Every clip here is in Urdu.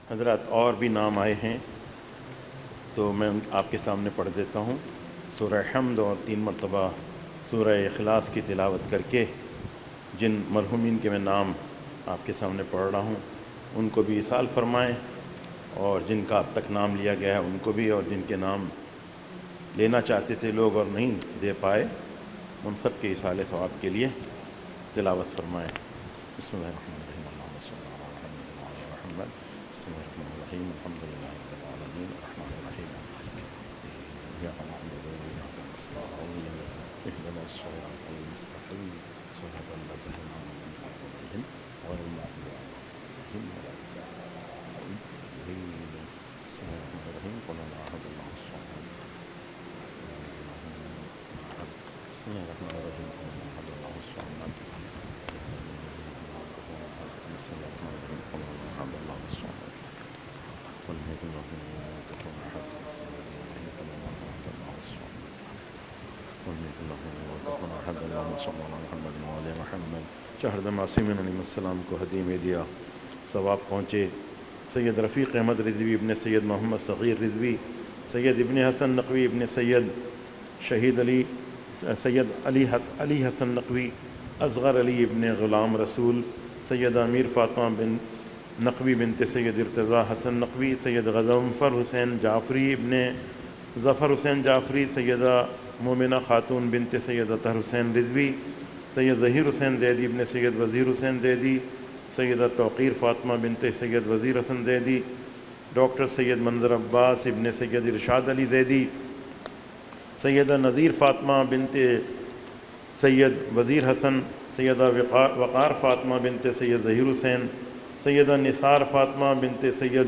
حضرات اور بھی نام آئے ہیں تو میں آپ کے سامنے پڑھ دیتا ہوں۔ سورہ حمد اور 3 مرتبہ سورہ اخلاص کی تلاوت کر کے جن مرحومین کے میں نام آپ کے سامنے پڑھ رہا ہوں ان کو بھی ایصال فرمائیں، اور جن کا اب تک نام لیا گیا ہے ان کو بھی، اور جن کے نام لینا چاہتے تھے لوگ اور نہیں دے پائے ان سب کے ایصال ثواب کے لیے تلاوت فرمائیں۔ بسم اللہ الرحمن الرحیم، اللہم صلی علی محمد وعلی محمد۔ بسم اللہ الرحمن الرحیم، الحمد للہ رب العالمین، الرحمن الرحیم، ایاک نعبد و ایاک نستعین، اہدنا الصراط المستقیم، صراط الذین انعمت علیہم غیر المغضوب علیہم ولا الضالین۔ بسم اللہ الرحمن الرحیم، قل لا احد اللہ الصمد، بسم اللہ الرحمن الرحیم، قل لا احد اللہ الصمد، بسم اللہ الرحمن الرحیم، قل لا احد اللہ الصمد ولم يكن له كفوا احد، بسم اللہ الرحمن الرحیم، قل لا احد اللہ الصمد ولم يكن له كفوا احد، اللهم صل على محمد وعلى محمد۔ چہر معصومین علیہ السلام کو ہدیہ دیا، ثواب پہنچے سید رفیق احمد رضوی ابن سید محمد صغیر رضوی، سید ابن حسن نقوی ابن سید شہید علی، سید علی حسن نقوی، اصغر علی ابن غلام رسول، سید امیر فاطمہ بن نقوی بنت سید ارتضیٰ حسن نقوی، سید غضنفر حسین جعفری ابن ظفر حسین جعفری، سیدہ مومنہ خاتون بنت سید اطہر حسین رضوی، سید ظہیر حسین زیدی ابن سید وزیر حسین زیدی، سیدہ توقیر فاطمہ بنت سید وزیر حسن زیدی، ڈاکٹر سید منظر عباس ابن سید ارشاد علی زیدی، سیدہ نذیر فاطمہ بنت سید وزیر حسن، سیدہ وقار فاطمہ بنت سید ظہیر حسین، سیدہ نثار فاطمہ بنت سید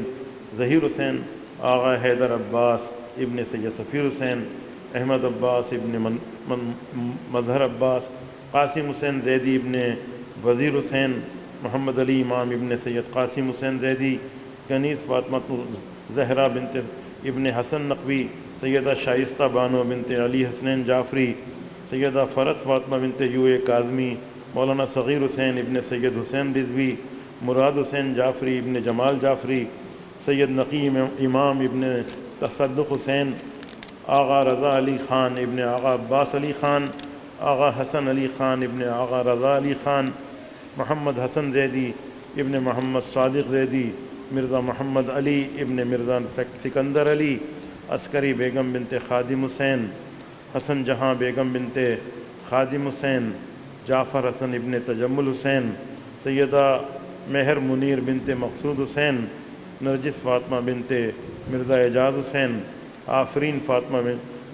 ظہیر حسین، آغا حیدر عباس ابن سید سفیر حسین، احمد عباس ابن مظہر عباس، قاسم حسین زیدی ابن وزیر حسین، محمد علی امام ابن سید قاسم حسین زیدی، کنیز فاطمہ زہرا بنت ابن حسن نقوی، سیدہ شائستہ بانو بنت علی حسنین جعفری، سیدہ فرد فاطمہ بنت یوئے کاظمی، مولانا صغیر حسین ابن سید حسین رضوی، مراد حسین جعفری ابن جمال جعفری، سید نقی امام ابن تصدق حسین، آغا رضا علی خان ابن آغا عباس علی خان، آغا حسن علی خان ابن آغا رضا علی خان، محمد حسن زیدی ابن محمد صادق زیدی، مرزا محمد علی ابن مرزا سکندر علی، عسکری بیگم بنت خادم حسین، حسن جہاں بیگم بنت خادم حسین، جعفر حسن ابن تجمل حسین، سیدہ مہر منیر بنت مقصود حسین، نرجس فاطمہ بنت مرزا اعجاز حسین، آفرین فاطمہ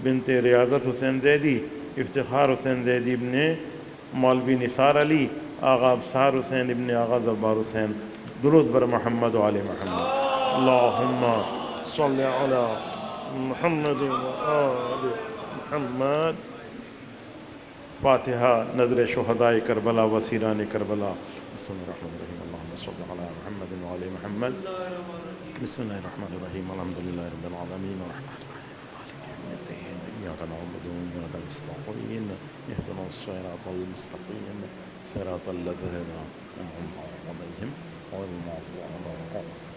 بنت ریاضت حسین زیدی، افتخار حسین زیدی ابن مولوی نثار علی، آغا ابصار حسین ابن آغا زبار حسین۔ درود بر محمد و آل محمد، اللہم صلی علی محمد و آل محمد۔ فاتحہ نظر شہدائے کربلا وسیران کربلا۔ بسم اللہ الرحمن الرحیم، اللہم صلی علی محمد و آل محمد۔ بسم اللہ الرحمن الرحیم، الحمد للہ رب العالمین، الرحمن الرحیم، مالک یوم الدین، ایاک نعبد و ایاک نستعین، اہدنا الصراط المستقیم، صراط الذین انعمت علیہم غیر المغضوب علیہم۔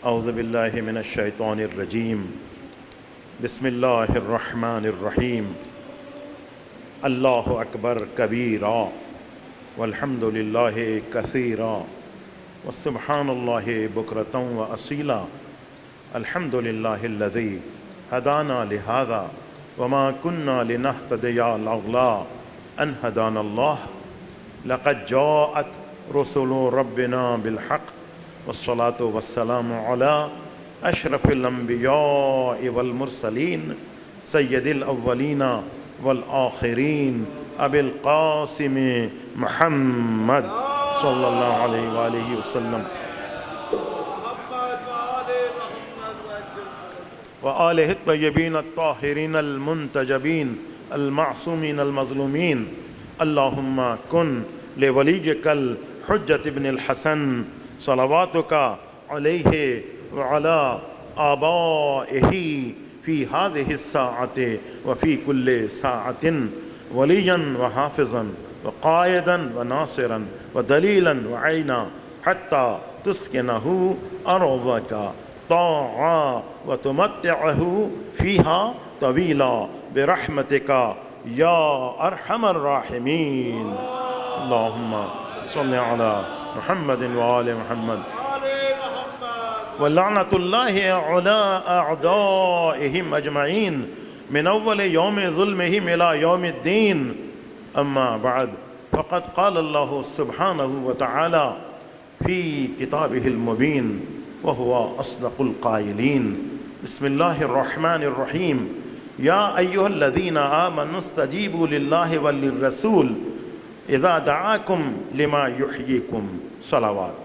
اعوذ باللہ من الشیطان الرجیم، بسم اللہ الرحمن الرحیم، اللہ اکبر کبیرا والحمد للہ کثیرا وسبحان اللہ بکرۃ واصیلا، الحمد للہ الذی ہدانا لہذا وما کنا لنہتدی لولا ان ہدانا اللہ، لقد جاءت رسل ربنا بالحق والصلاة والسلام على اشرف الانبیاء والمرسلین سید الاولین والآخرین ابی القاسم محمد صلی اللہ علیہ وآلہ وسلم وآلہ الطیبین الطاہرین المنتجبین المعصومین المظلومین۔ اللہم کن لولیک الحجۃ ابن الحسن صلواتک علیہ وعلى آبائه في هذه الساعة وفي كل ساعة وليا وحافظا وقائدا وناصرا ودليلا وعينا حتى تسكنه أرضك طاعا وتمتعه فيها طويلا برحمتك يا أرحم الراحمين. اللهم صل على محمد وآل محمد. ولعنة الله على أعدائهم أجمعين من أول يوم ظلمهم إلى يوم الدين. أما بعد، فقد قال الله سبحانه وتعالى في كتابه المبين وهو أصدق القائلين. بسم الله الرحمن الرحيم. يا أيها الذين آمنوا استجيبوا لله وللرسول إذا دعاكم لما يحييكم. صلوات.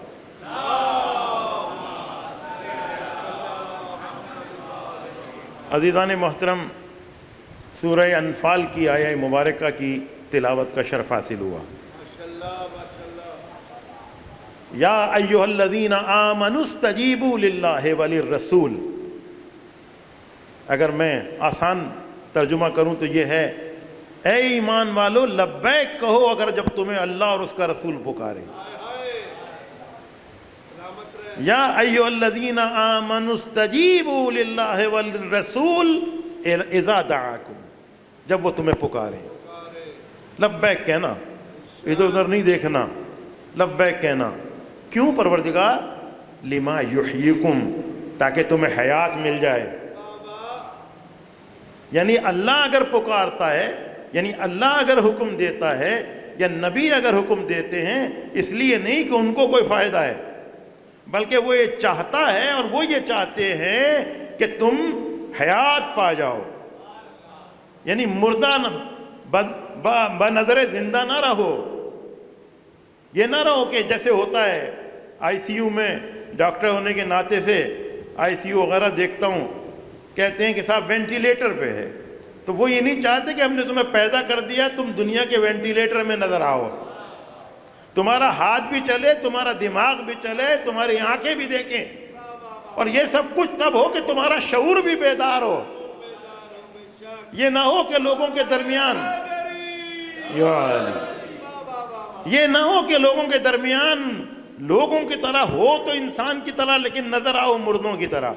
عزیزان محترم، سورہ انفال کی آیہ مبارکہ کی تلاوت کا شرف حاصل ہوا. یا ایھا الذین آمنوا استجیبوا للہ وللرسول. اگر میں آسان ترجمہ کروں تو یہ ہے، اے ایمان والو لبیک کہو اگر جب تمہیں اللہ اور اس کا رسول پکارے. یا ایھا الذین آمنوا استجیبوا للہ والرسول اذا دعاکم، جب وہ تمہیں پکارے. لبیک کہنا، ادھر ادھر نہیں دیکھنا، لبیک کہنا. کیوں پروردگار؟ لما یحییکم، تاکہ تمہیں حیات مل جائے. یعنی اللہ اگر پکارتا ہے، یعنی اللہ اگر حکم دیتا ہے یا نبی اگر حکم دیتے ہیں، اس لیے نہیں کہ ان کو کوئی فائدہ ہے، بلکہ وہ یہ چاہتا ہے اور وہ یہ چاہتے ہیں کہ تم حیات پا جاؤ. یعنی مردہ بنظر زندہ نہ رہو. یہ نہ رہو کہ جیسے ہوتا ہے آئی سی یو میں، ڈاکٹر ہونے کے ناطے سے آئی سی یو وغیرہ دیکھتا ہوں، کہتے ہیں کہ صاحب وینٹیلیٹر پہ ہے. تو وہ یہ نہیں چاہتے کہ ہم نے تمہیں پیدا کر دیا تم دنیا کے وینٹیلیٹر میں نظر آؤ. تمہارا ہاتھ بھی چلے، تمہارا دماغ بھی چلے، تمہاری آنکھیں بھی دیکھیں، اور یہ سب کچھ تب ہو کہ تمہارا شعور بھی بیدار ہو. یہ نہ ہو کہ لوگوں کے درمیان یہ نہ ہو کہ لوگوں کے درمیان لوگوں کی طرح ہو تو انسان کی طرح لیکن نظر آؤ مردوں کی طرح.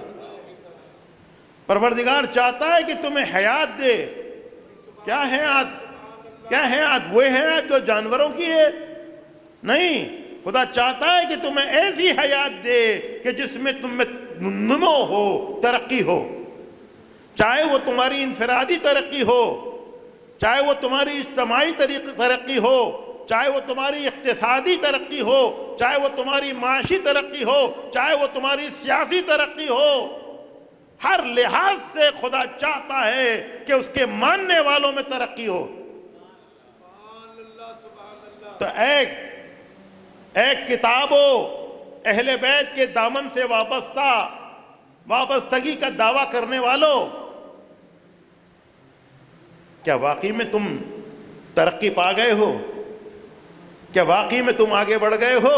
پروردگار چاہتا ہے کہ تمہیں حیات دے. کیا حیات؟ کیا حیات؟ وہ حیات جو جانوروں کی ہے؟ نہیں، خدا چاہتا ہے کہ تمہیں ایسی حیات دے کہ جس میں تم میں نمو ہو، ترقی ہو. چاہے وہ تمہاری انفرادی ترقی ہو، چاہے وہ تمہاری اجتماعی ترقی ہو، چاہے وہ تمہاری اقتصادی ترقی ہو، چاہے وہ تمہاری معاشی ترقی ہو، چاہے وہ تمہاری سیاسی ترقی ہو. ہر لحاظ سے خدا چاہتا ہے کہ اس کے ماننے والوں میں ترقی ہو. تو ایک کتاب ہو اہل بیت کے دامن سے وابستگی کا دعویٰ کرنے والوں، کیا واقعی میں تم ترقی پا گئے ہو؟ کیا واقعی میں تم آگے بڑھ گئے ہو؟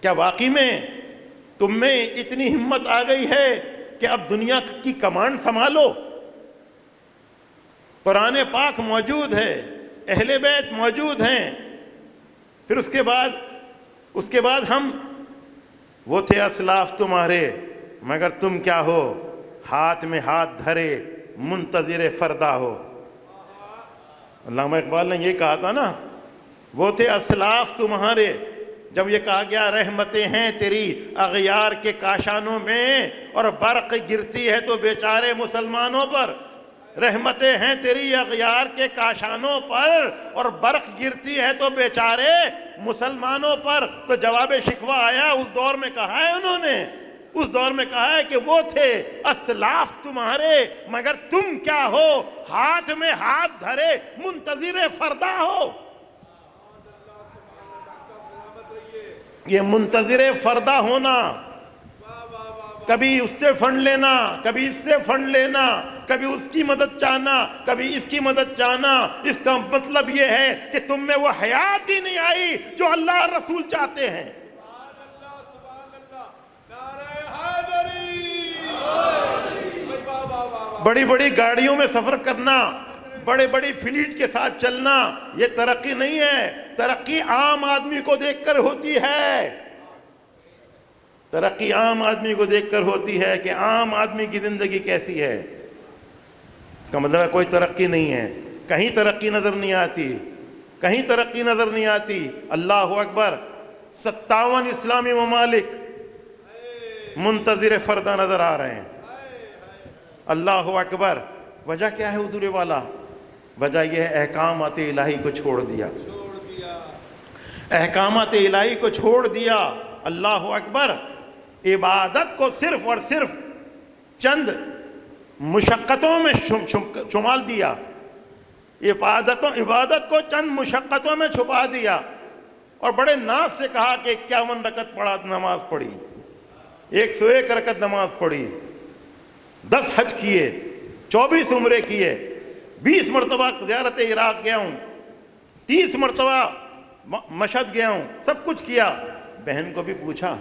کیا واقعی میں تم میں اتنی ہمت آ گئی ہے کہ اب دنیا کی کمانڈ سنبھالو؟ قرآن پاک موجود ہے، اہل بیت موجود ہیں. پھر اس کے بعد ہم وہ تھے اسلاف تمہارے، مگر تم کیا ہو؟ ہاتھ میں ہاتھ دھرے منتظر فردا ہو. علامہ اقبال نے یہ کہا تھا نا، وہ تھے اسلاف تمہارے. جب یہ کہا گیا رحمتیں ہیں تیری اغیار کے کاشانوں میں اور برق گرتی ہے تو بیچارے مسلمانوں پر. رحمتیں ہیں تیری اغیار کے کاشانوں پر اور برق گرتی ہے تو بیچارے مسلمانوں پر. تو جواب شکوہ آیا، اس دور میں کہا ہے انہوں نے، اس دور میں کہا ہے کہ وہ تھے اسلاف تمہارے، مگر تم کیا ہو؟ ہاتھ میں ہاتھ دھرے منتظر فردا ہو. یہ منتظر فردا ہونا، کبھی اس سے فنڈ لینا، کبھی اس سے فنڈ لینا، کبھی اس کی مدد چاہنا، کبھی اس کی مدد چاہنا، اس کا مطلب یہ ہے کہ تم میں وہ حیات ہی نہیں آئی جو اللہ اور رسول چاہتے ہیں. بڑی بڑی گاڑیوں میں سفر کرنا، بڑے بڑی فلیٹ کے ساتھ چلنا، یہ ترقی نہیں ہے۔ ترقی عام آدمی کو دیکھ کر ہوتی ہے، ترقی عام آدمی کو دیکھ کر ہوتی ہے کہ عام آدمی کی زندگی کیسی ہے۔ اس کا مطلب ہے کوئی ترقی نہیں ہے، کہیں ترقی نظر نہیں آتی، کہیں ترقی نظر نہیں آتی۔ اللہ اکبر، 57 اسلامی ممالک منتظر فردہ نظر آ رہے ہیں۔ اللہ اکبر، وجہ کیا ہے حضور والا؟ وجہ یہ ہے احکامات الہی کو چھوڑ دیا، احکامات الہی کو چھوڑ دیا۔ اللہ اکبر، عبادت کو صرف اور صرف چند مشقتوں میں شمال دیا، عبادت کو چند مشقتوں میں چھپا دیا، اور بڑے ناز سے کہا کہ 51 رکعت پڑھا، نماز پڑھی، 101 رکعت نماز پڑھی، 10 حج کیے، 24 عمرے کیے، 20 مرتبہ زیارت عراق گیا ہوں، 30 مرتبہ مشہد گیا ہوں، سب کچھ کیا۔ بہن کو بھی پوچھا،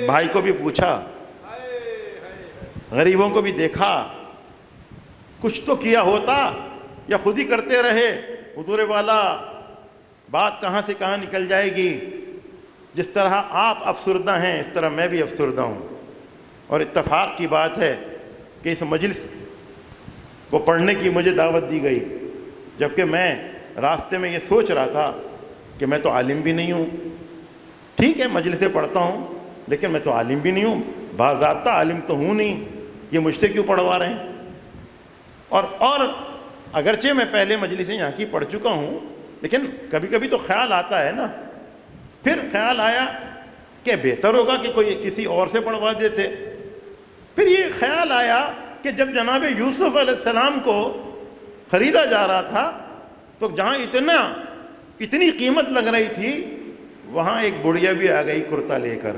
بھائی کو بھی پوچھا، غریبوں کو بھی دیکھا، کچھ تو کیا ہوتا، یا خود ہی کرتے رہے؟ حضور والا، بات کہاں سے کہاں نکل جائے گی۔ جس طرح آپ افسردہ ہیں اس طرح میں بھی افسردہ ہوں، اور اتفاق کی بات ہے کہ اس مجلس کو پڑھنے کی مجھے دعوت دی گئی، جبکہ میں راستے میں یہ سوچ رہا تھا کہ میں تو عالم بھی نہیں ہوں۔ ٹھیک ہے مجلسیں پڑھتا ہوں، لیکن میں تو عالم بھی نہیں ہوں، باضابطہ عالم تو ہوں نہیں، یہ مجھ سے کیوں پڑھوا رہے ہیں؟ اور اگرچہ میں پہلے مجلسیں یہاں کی پڑھ چکا ہوں، لیکن کبھی کبھی تو خیال آتا ہے نا۔ پھر خیال آیا کہ بہتر ہوگا کہ کوئی کسی اور سے پڑھوا دیتے۔ پھر یہ خیال آیا کہ جب جناب یوسف علیہ السلام کو خریدا جا رہا تھا تو جہاں اتنی قیمت لگ رہی تھی، وہاں ایک بڑھیا بھی آ گئی کرتا لے کر۔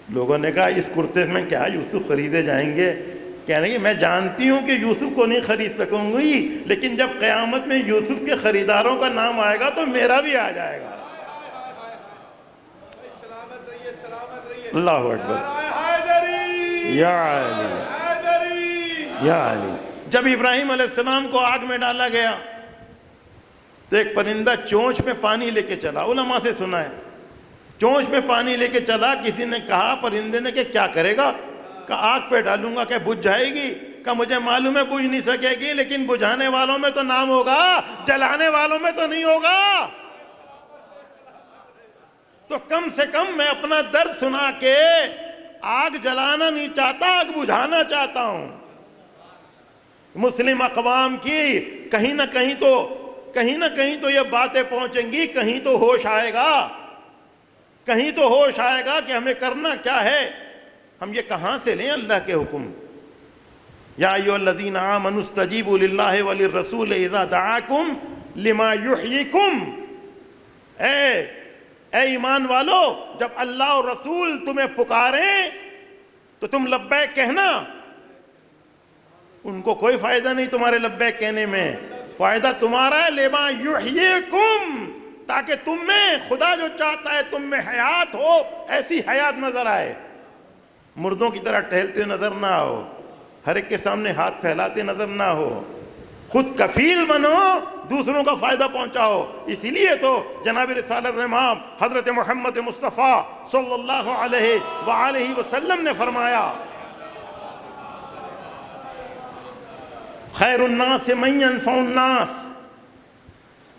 لوگوں نے کہا اس کرتے میں کیا یوسف خریدے جائیں گے؟ کہنے لگے میں جانتی ہوں کہ یوسف کو نہیں خرید سکوں گی، لیکن جب قیامت میں یوسف کے خریداروں کا نام آئے گا تو میرا بھی آ جائے گا۔ اللہ اکبر، یا علی یا علی۔ جب ابراہیم علیہ السلام کو آگ میں ڈالا گیا تو ایک پرندہ چونچ میں پانی لے کے چلا، علماء سے سنا ہے، چونچ میں پانی لے کے چلا۔ کسی نے کہا پرندے نے کہ کیا کرے گا؟ کہا آگ پہ ڈالوں گا، کہ بجھ جائے گی؟ کہا مجھے معلوم ہے بجھ نہیں سکے گی، لیکن بجھانے والوں میں تو نام ہوگا، جلانے والوں میں تو نہیں ہوگا۔ تو کم سے کم میں اپنا درد سنا کے آگ جلانا نہیں چاہتا، آگ بجھانا چاہتا ہوں۔ مسلم اقوام کی کہیں نہ کہیں تو یہ باتیں پہنچیں گی، کہیں تو ہوش آئے گا، کہیں تو ہوش آئے گا کہ ہمیں کرنا کیا ہے۔ ہم یہ کہاں سے لیں اللہ کے حکم؟ یا ایھا الذین آمنوا استجیبوا للہ وللرسول اذا دعاکم لما یحییکم۔ اے ایمان والو، جب اللہ اور رسول تمہیں پکاریں تو تم لبیک کہنا۔ ان کو کوئی فائدہ نہیں تمہارے لبیک کہنے میں، فائدہ تمہارا ہے لما یحییکم، تاکہ تم میں خدا جو چاہتا ہے تم میں حیات ہو، ایسی حیات نظر آئے، مردوں کی طرح ٹہلتے نظر نہ ہو، ہر ایک کے سامنے ہاتھ پھیلاتے نظر نہ ہو، خود کفیل بنو، دوسروں کا فائدہ پہنچاؤ۔ اسی لیے تو جناب رسالت امام حضرت محمد مصطفیٰ صلی اللہ علیہ وآلہ وسلم نے فرمایا خیر الناس من ينفع الناس،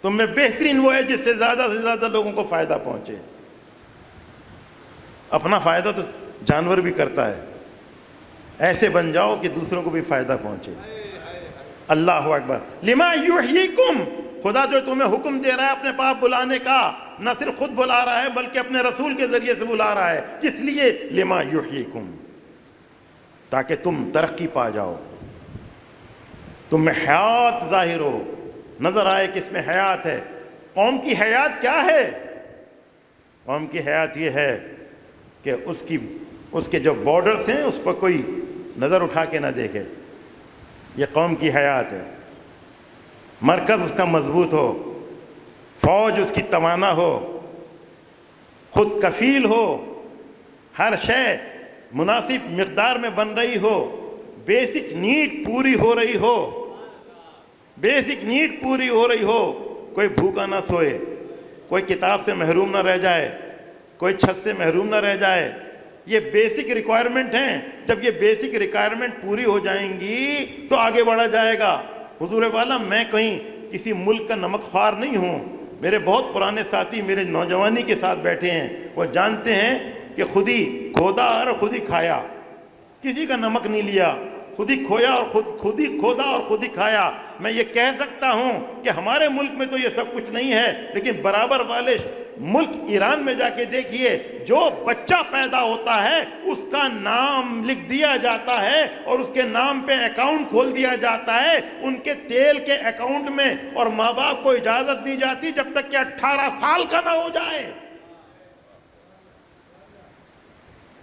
تم میں بہترین وہ ہے جس سے زیادہ لوگوں کو فائدہ پہنچے۔ اپنا فائدہ تو جانور بھی کرتا ہے، ایسے بن جاؤ کہ دوسروں کو بھی فائدہ پہنچے۔ اللہ اکبر۔ لما یحییکم، خدا جو تمہیں حکم دے رہا ہے اپنے پاس بلانے کا، نہ صرف خود بلا رہا ہے بلکہ اپنے رسول کے ذریعے سے بلا رہا ہے۔ کس لیے؟ لما یحییکم، تاکہ تم ترقی پا جاؤ، تم میں حیات ظاہر ہو، نظر آئے کہ اس میں حیات ہے۔ قوم کی حیات کیا ہے؟ قوم کی حیات یہ ہے کہ اس کے جو بارڈرز ہیں اس پر کوئی نظر اٹھا کے نہ دیکھے، یہ قوم کی حیات ہے۔ مرکز اس کا مضبوط ہو، فوج اس کی توانا ہو، خود کفیل ہو، ہر شے مناسب مقدار میں بن رہی ہو، بیسک نیڈ پوری ہو رہی ہو، بیسک نیڈ پوری ہو رہی ہو، کوئی بھوکا نہ سوئے، کوئی کتاب سے محروم نہ رہ جائے، کوئی چھت سے محروم نہ رہ جائے، یہ بیسک ریکوائرمنٹ ہیں. جب یہ بیسک ریکوائرمنٹ پوری ہو جائیں گی تو آگے بڑھا جائے گا. حضور والا میں کہیں کسی ملک کا نمک خوار نہیں ہوں. میرے بہت پرانے ساتھی میرے نوجوانی کے ساتھ بیٹھے ہیں، وہ جانتے ہیں کہ خود ہی کھودا اور خود ہی کھایا، کسی کا نمک نہیں لیا، خود ہی کھویا اور خود ہی کھودا اور خود ہی کھایا. میں یہ کہہ سکتا ہوں کہ ہمارے ملک میں تو یہ سب کچھ نہیں ہے، لیکن برابر والے ملک ایران میں جا کے دیکھیے، جو بچہ پیدا ہوتا ہے اس کا نام لکھ دیا جاتا ہے اور اس کے نام پہ اکاؤنٹ کھول دیا جاتا ہے ان کے تیل کے اکاؤنٹ میں، اور ماں باپ کو اجازت دی جاتی جب تک کہ 18 سال کا نہ ہو جائے.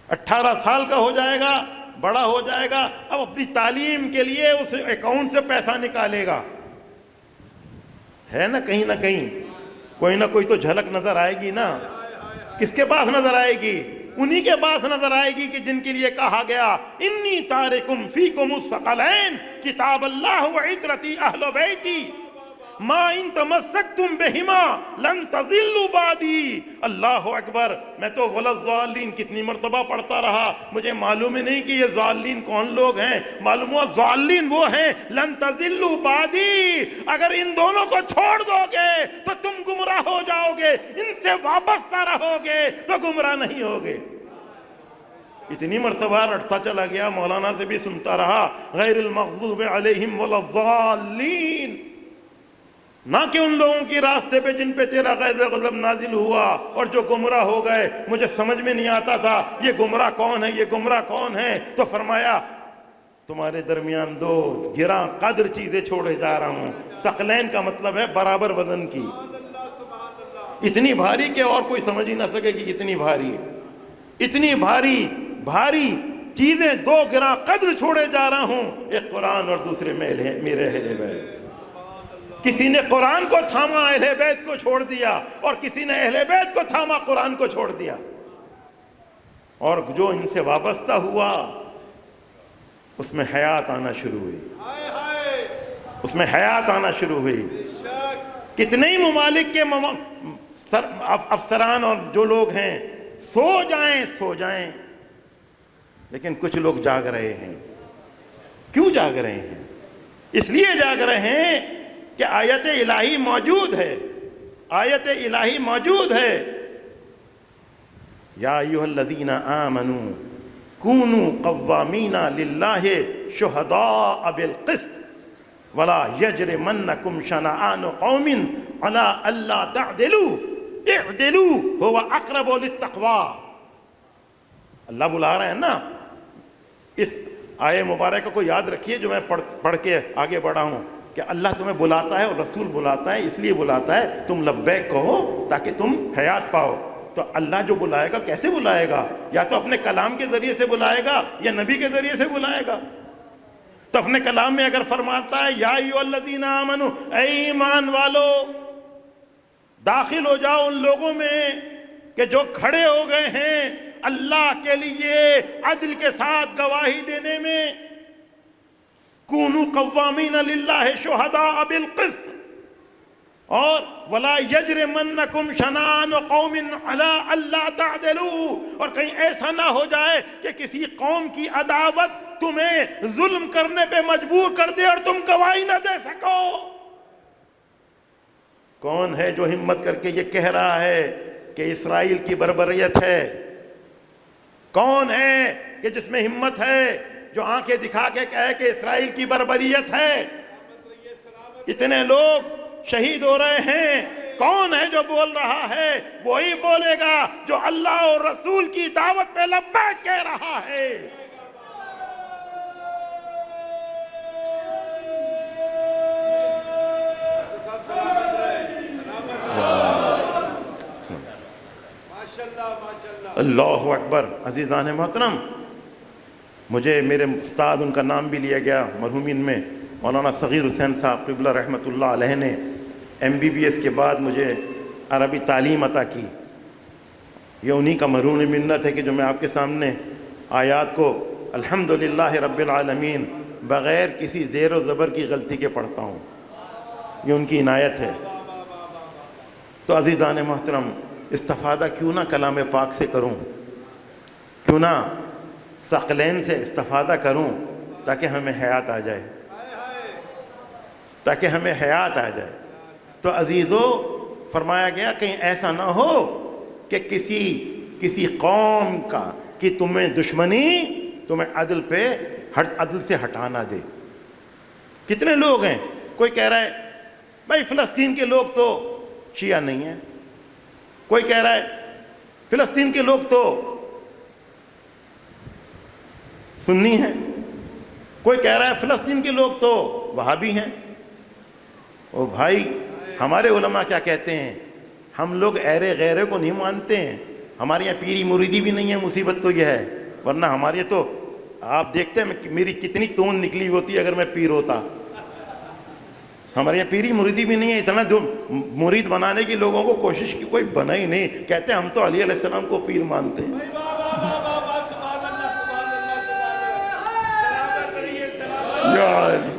18 سال کا ہو جائے گا، بڑا ہو جائے گا، اب اپنی تعلیم کے لیے اس اکاؤنٹ سے پیسہ نکالے گا. ہے نا کہیں نہ کہیں کوئی نہ کوئی تو جھلک نظر آئے گی نا. کس کے پاس نظر آئے گی؟ انہی کے پاس نظر آئے گی کہ جن کے لیے کہا گیا انی تارکم فیکم الثقلین کتاب اللہ و عترتی اہل بیتی ما ان تمسکتم بہما لن تضلوا بعدی. اللہ اکبر. میں تو وللضالین کتنی مرتبہ پڑھتا رہا، مجھے معلوم ہی نہیں کہ یہ ضالین کون لوگ ہیں. معلوم ہوا ضالین وہ ہیں لن تضلوا بعدی. اگر ان دونوں کو چھوڑ دو گے تو تم گمراہ ہو جاؤ گے، ان سے وابستہ رہو گے تو گمراہ نہیں ہوگے. اتنی مرتبہ رٹتا چلا گیا، مولانا سے بھی سنتا رہا غیر المغضوب علیہم وللضالین. نہ کہ ان لوگوں کی راستے پہ جن پہ تیرا غیظ غضب نازل ہوا اور جو گمراہ ہو گئے. مجھے سمجھ میں نہیں آتا تھا یہ گمراہ کون ہے، یہ گمراہ کون ہے. تو فرمایا تمہارے درمیان دو گراں قدر چیزیں چھوڑے جا رہا ہوں. ثقلین کا مطلب ہے برابر وزن کی، اتنی بھاری کہ اور کوئی سمجھ ہی نہ سکے کہ کتنی بھاری. اتنی بھاری چیزیں دو گراں قدر چھوڑے جا رہا ہوں، ایک قرآن اور دوسرے میرے اہل بیت. کسی نے قرآن کو تھاما اہل بیت کو چھوڑ دیا، اور کسی نے اہل بیت کو تھاما قرآن کو چھوڑ دیا. اور جو ان سے وابستہ ہوا اس میں حیات آنا شروع ہوئی، اس میں حیات آنا شروع ہوئی. کتنے ہی ممالک کے افسران اور جو لوگ ہیں سو جائیں لیکن کچھ لوگ جاگ رہے ہیں. کیوں جاگ رہے ہیں؟ اس لیے جاگ رہے ہیں کہ آیت الہی موجود ہے، آیت الہی موجود ہے. یا ایھا الذین آمنوا کونوا قوامین للہ شہداء بالقسط ولا یجرمنکم شنآن قوم علی الا تعدلوا اعدلوا هو اقرب للتقوی. اللہ بلا رہے ہیں نا. اس آیہ مبارکہ کو یاد رکھیے جو میں پڑھ کے آگے بڑھا ہوں، کہ اللہ تمہیں بلاتا ہے اور رسول بلاتا ہے، اس لیے بلاتا ہے تم لبیک کہو تاکہ تم حیات پاؤ. تو اللہ جو بلائے گا کیسے بلائے گا؟ یا تو اپنے کلام کے ذریعے سے بلائے گا یا نبی کے ذریعے سے بلائے گا. تو اپنے کلام میں اگر فرماتا ہے یا ایھا الذین آمنوا، اے ایمان والو داخل ہو جاؤ ان لوگوں میں کہ جو کھڑے ہو گئے ہیں اللہ کے لیے عدل کے ساتھ گواہی دینے میں. کونوا قوامین للہ شہداء بالقسط، اور ولا یجرمنکم شنآن قوم علی الا تعدلوا. اور کہیں ایسا نہ ہو جائے کہ کسی قوم کی عداوت تمہیں ظلم کرنے پہ مجبور کر دے اور تم گواہی نہ دے سکو. کون ہے جو ہمت کر کے یہ کہہ رہا ہے کہ اسرائیل کی بربریت ہے؟ کون ہے کہ جس میں ہمت ہے جو آنکھیں دکھا کے کہے کہ اسرائیل کی بربریت ہے؟ اتنے لوگ شہید ہو رہے ہیں. کون ہے جو بول رہا ہے؟ وہی بولے گا جو اللہ اور رسول کی دعوت پہ لبیک کہہ رہا ہے. اللہ اکبر. عزیزان محترم، مجھے میرے استاد، ان کا نام بھی لیا گیا مرحومین میں، مولانا صغیر حسین صاحب قبلہ رحمۃ اللہ علیہ نے MBBS کے بعد مجھے عربی تعلیم عطا کی. یہ انہی کا مرہون منت ہے کہ جو میں آپ کے سامنے آیات کو الحمدللہ رب العالمین بغیر کسی زیر و زبر کی غلطی کے پڑھتا ہوں، یہ ان کی عنایت ہے۔ تو عزیزان محترم، استفادہ کیوں نہ کلام پاک سے کروں، کیوں نہ ثقلین سے استفادہ کروں، تاکہ ہمیں حیات آ جائے، تاکہ ہمیں حیات آ جائے۔ تو عزیزو، فرمایا گیا کہیں ایسا نہ ہو کہ کسی قوم کی تمہیں دشمنی تمہیں عدل سے ہٹانا دے۔ کتنے لوگ ہیں، کوئی کہہ رہا ہے بھائی فلسطین کے لوگ تو شیعہ نہیں ہیں، کوئی کہہ رہا ہے فلسطین کے لوگ تو سنی ہیں، کوئی کہہ رہا ہے فلسطین کے لوگ تو وہابی ہیں۔ او بھائی، ہمارے علماء کیا کہتے ہیں، ہم لوگ ایرے غیرے کو نہیں مانتے ہیں، ہمارے یہاں پیری مریدی بھی نہیں ہے، مصیبت تو یہ ہے، ورنہ ہمارے تو آپ دیکھتے ہیں میری کتنی تون نکلی ہوتی ہے اگر میں پیر ہوتا۔ ہمارے یہاں پیری مریدی بھی نہیں ہے، اتنا جو مرید بنانے کی لوگوں کو کوشش کی کوئی بنا ہی نہیں، کہتے ہیں ہم تو علی علیہ السلام کو پیر مانتے ہیں۔ یا علی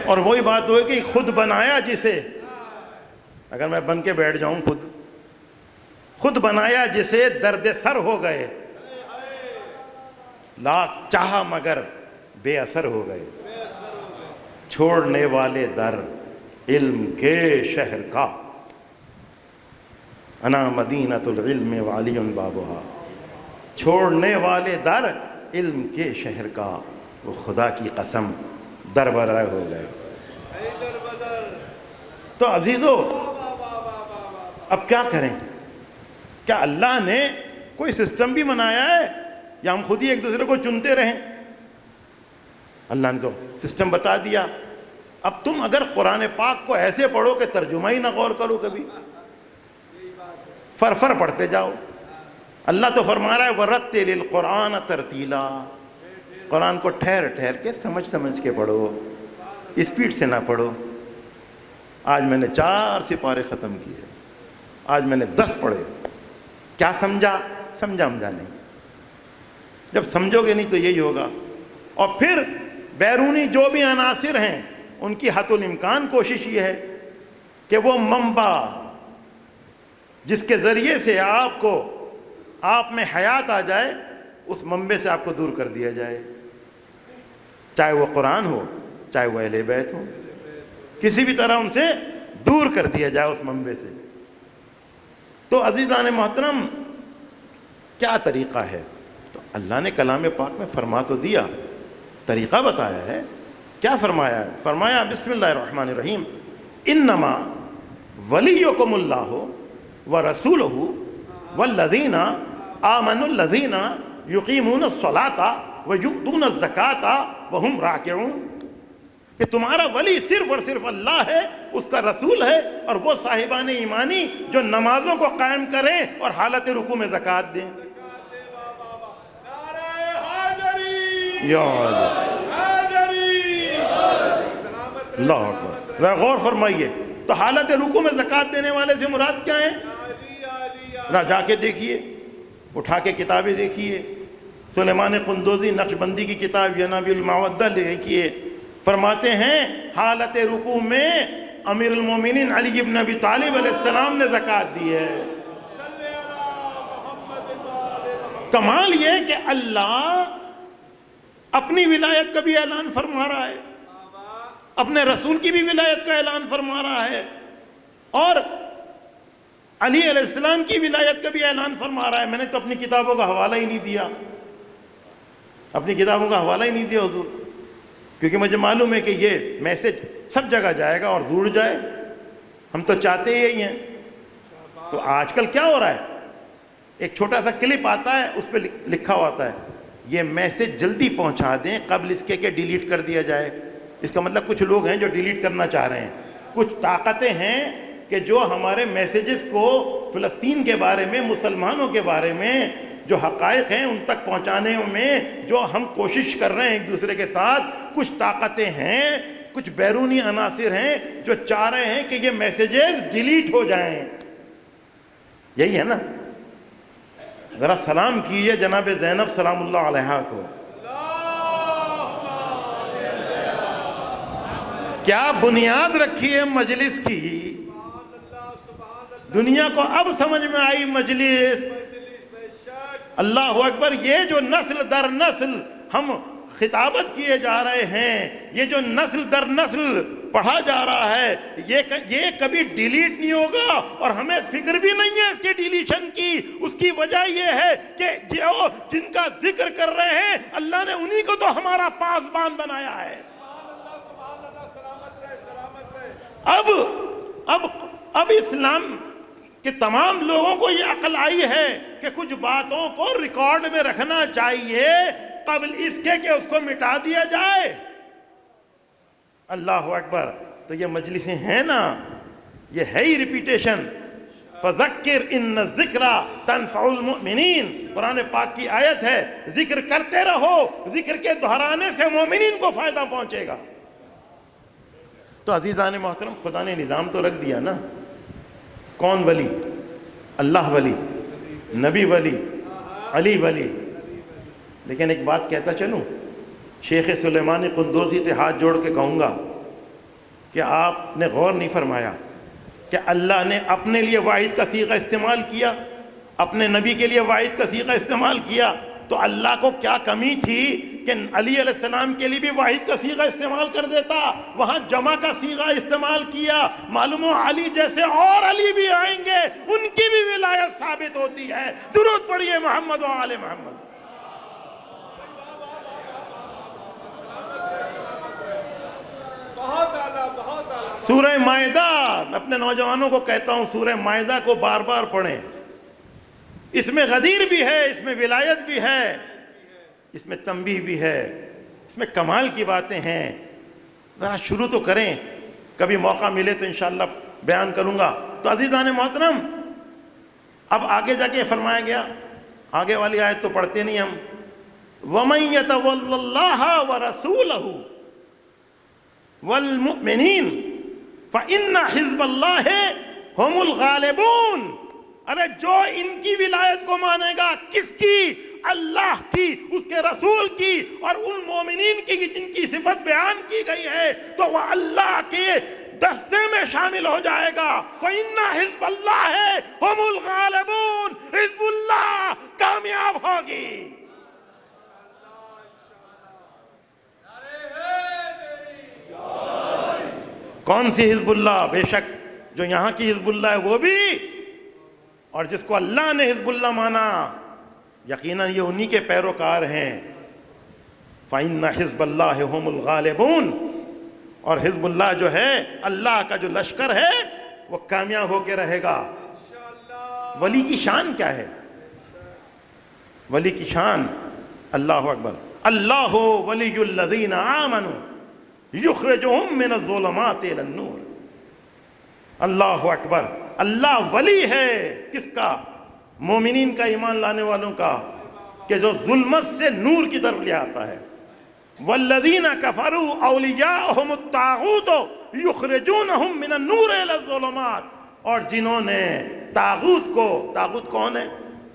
اور وہی بات ہوئی کہ خود بنایا جسے، اگر میں بن کے بیٹھ جاؤں خود بنایا جسے درد سر ہو گئے، لاکھ چاہا مگر بے اثر ہو گئے، چھوڑنے والے در علم کے شہر کا، انا مدینۃ العلم وعلی بابھا، چھوڑنے والے در علم کے شہر کا، وہ خدا کی قسم در بدر ہو گئے۔ تو عزیزو، اب کیا کریں؟ کیا اللہ نے کوئی سسٹم بھی بنایا ہے یا ہم خود ہی ایک دوسرے کو چنتے رہیں؟ اللہ نے تو سسٹم بتا دیا۔ اب تم اگر قرآن پاک کو ایسے پڑھو کہ ترجمہ ہی نہ غور کرو، کبھی فر پڑھتے جاؤ۔ اللہ تو فرما رہا ہے وَرَتِّلِ الْقُرْآنَ تَرْتِيلًا، قرآن کو ٹھہر کے سمجھ کے پڑھو، اسپیڈ سے نہ پڑھو۔ آج میں نے 4 سپارے ختم کیے، آج میں نے 10 پڑھے۔ کیا سمجھا نہیں۔ جب سمجھو گے نہیں تو یہی ہوگا۔ اور پھر بیرونی جو بھی عناصر ہیں ان کی حت الامکان کوشش یہ ہے کہ وہ منبع جس کے ذریعے سے آپ میں حیات آ جائے، اس منبع سے آپ کو دور کر دیا جائے، چاہے وہ قرآن ہو، چاہے وہ اہل بیت ہو، کسی بھی طرح ان سے دور کر دیا جائے اس منبع سے۔ تو عزیزان محترم، کیا طریقہ ہے؟ تو اللہ نے کلام پاک میں فرما تو دیا، طریقہ بتایا ہے۔ کیا فرمایا ہے؟ فرمایا بسم اللہ الرحمن الرحیم، انما ولیکم اللہ ورسولہ والذین آمنوا الذین یقیمون الصلاۃ ویؤتون الزکاۃ وہم راکعون، کہ تمہارا ولی صرف اور صرف اللہ ہے، اس کا رسول ہے، اور وہ صاحبان ایمانی جو نمازوں کو قائم کریں اور حالت رکوع میں زکوٰۃ دیں۔ اللہ اکبر، ذرا غور فرمائیے، تو حالت رکوع میں زکوٰۃ دینے والے سے مراد کیا ہے؟ جا کے دیکھیے، اٹھا کے کتابیں دیکھیے، سلیمان قندوزی نقشبندی کی کتاب ینابیع المودہ دیکھیے، فرماتے ہیں حالت رکوع میں امیر المومنین علی ابن ابی طالب علیہ السلام نے زکوٰۃ دی ہے۔ کمال یہ کہ اللہ اپنی ولایت کا بھی اعلان فرما رہا ہے، اپنے رسول کی بھی ولایت کا اعلان فرما رہا ہے، اور علی علیہ السلام کی ولایت کا بھی اعلان فرما رہا ہے۔ میں نے تو اپنی کتابوں کا حوالہ ہی نہیں دیا، حضور، کیونکہ مجھے معلوم ہے کہ یہ میسج سب جگہ جائے گا اور ضرور جائے، ہم تو چاہتے ہی ہیں۔ تو آج کل کیا ہو رہا ہے، ایک چھوٹا سا کلپ آتا ہے، اس پہ لکھا ہوا آتا ہے یہ میسج جلدی پہنچا دیں قبل اس کے کہ ڈیلیٹ کر دیا جائے۔ اس کا مطلب کچھ لوگ ہیں جو ڈیلیٹ کرنا چاہ رہے ہیں، کچھ طاقتیں ہیں کہ جو ہمارے میسیجز کو فلسطین کے بارے میں، مسلمانوں کے بارے میں جو حقائق ہیں ان تک پہنچانے میں جو ہم کوشش کر رہے ہیں ایک دوسرے کے ساتھ، کچھ طاقتیں ہیں کچھ بیرونی عناصر ہیں جو چاہ رہے ہیں کہ یہ میسیجز ڈیلیٹ ہو جائیں. یہی ہے نا. ذرا سلام کیجئے جناب زینب سلام اللہ علیہا کو. کیا بنیاد رکھی ہے مجلس کی. دنیا کو اب سمجھ میں آئی مجلس. اللہ اکبر. یہ جو نسل در نسل ہم خطابت کیے جا رہے ہیں, یہ جو نسل در نسل پڑھا جا رہا ہے, یہ کبھی ڈیلیٹ نہیں ہوگا, اور ہمیں فکر بھی نہیں ہے اس کے ڈیلیشن کی. اس کی وجہ یہ ہے کہ جن کا ذکر کر رہے ہیں اللہ نے انہی کو تو ہمارا پاسبان بنایا ہے. اب اسلام کہ تمام لوگوں کو یہ عقل آئی ہے کہ کچھ باتوں کو ریکارڈ میں رکھنا چاہیے قبل اس کے کہ اس کو مٹا دیا جائے. اللہ اکبر. تو یہ مجلسیں ہیں نا, یہ ہے ہی ریپیٹیشن. فذکر ان الذکر تنفع المؤمنین, قرآن پاک کی آیت ہے. ذکر کرتے رہو, ذکر کے دہرانے سے مومنین کو فائدہ پہنچے گا. تو عزیزان محترم, خدا نے نظام تو رکھ دیا نا. کون ولی؟ اللہ ولی, نبی ولی, علی ولی. لیکن ایک بات کہتا چلوں, شیخ سلیمانی قندوزی سے ہاتھ جوڑ کے کہوں گا کہ آپ نے غور نہیں فرمایا کہ اللہ نے اپنے لیے واحد کا صیغہ استعمال کیا, اپنے نبی کے لیے واحد کا صیغہ استعمال کیا, تو اللہ کو کیا کمی تھی کہ علی علیہ السلام کے لیے بھی واحد کا صیغہ استعمال کر دیتا. وہاں جمع کا صیغہ استعمال کیا. معلوم ہو علی جیسے اور علی بھی آئیں گے, ان کی بھی ولایت ثابت ہوتی ہے. درود پڑھیے محمد و آل محمد. سورہ مائدہ, میں اپنے نوجوانوں کو کہتا ہوں سورہ مائدہ کو بار بار پڑھیں. اس میں غدیر بھی ہے, اس میں ولایت بھی ہے, اس میں تنبیہ بھی ہے, اس میں کمال کی باتیں ہیں. ذرا شروع تو کریں, کبھی موقع ملے تو انشاءاللہ بیان کروں گا. تو عزیزان محترم, اب آگے جا کے فرمایا گیا, آگے والی آیت تو پڑھتے نہیں ہم. وَمَن يَتَوَلَّ اللَّهَ وَرَسُولَهُ وَالْمُؤْمِنِينَ فَإِنَّ حِزْبَ اللَّهِ هُمُ الْغَالِبُونَ. ارے جو ان کی ولایت کو مانے گا, کس کی؟ اللہ کی, اس کے رسول کی, اور ان مومنین کی جن کی صفت بیان کی گئی ہے, تو وہ اللہ کے دستے میں شامل ہو جائے گا. فَإِنَّ حِزْبَ اللَّهِ هُمُ الْغَالِبُونَ. حزب اللہ کامیاب ہوگی. کون سی حزب اللہ؟ بے شک جو یہاں کی حزب اللہ ہے وہ بھی, اور جس کو اللہ نے حزب اللہ مانا یقیناً یہ انہی کے پیروکار ہیں. فَإِنَّ حِزْبَ اللَّهِ هُمُ الْغَالِبُونَ. اور حزب اللہ جو ہے, اللہ کا جو لشکر ہے, وہ کامیاب ہو کے رہے گا. ولی کی شان کیا ہے؟ ولی کی شان, اللہ اکبر, اللہ ولی الذین آمنوا یخرجہم من الظلمات الی النور. اللہ اکبر. اللہ ولی ہے کس کا؟ مومنین کا, ایمان لانے والوں کا, کہ جو ظلمت سے نور کی طرف لے آتا ہے. والذین کفروا اولیاءہم الطاغوت یخرجونہم من النور الی الظلمات. اور جنہوں نے طاغوت کو, طاغوت کون ہے؟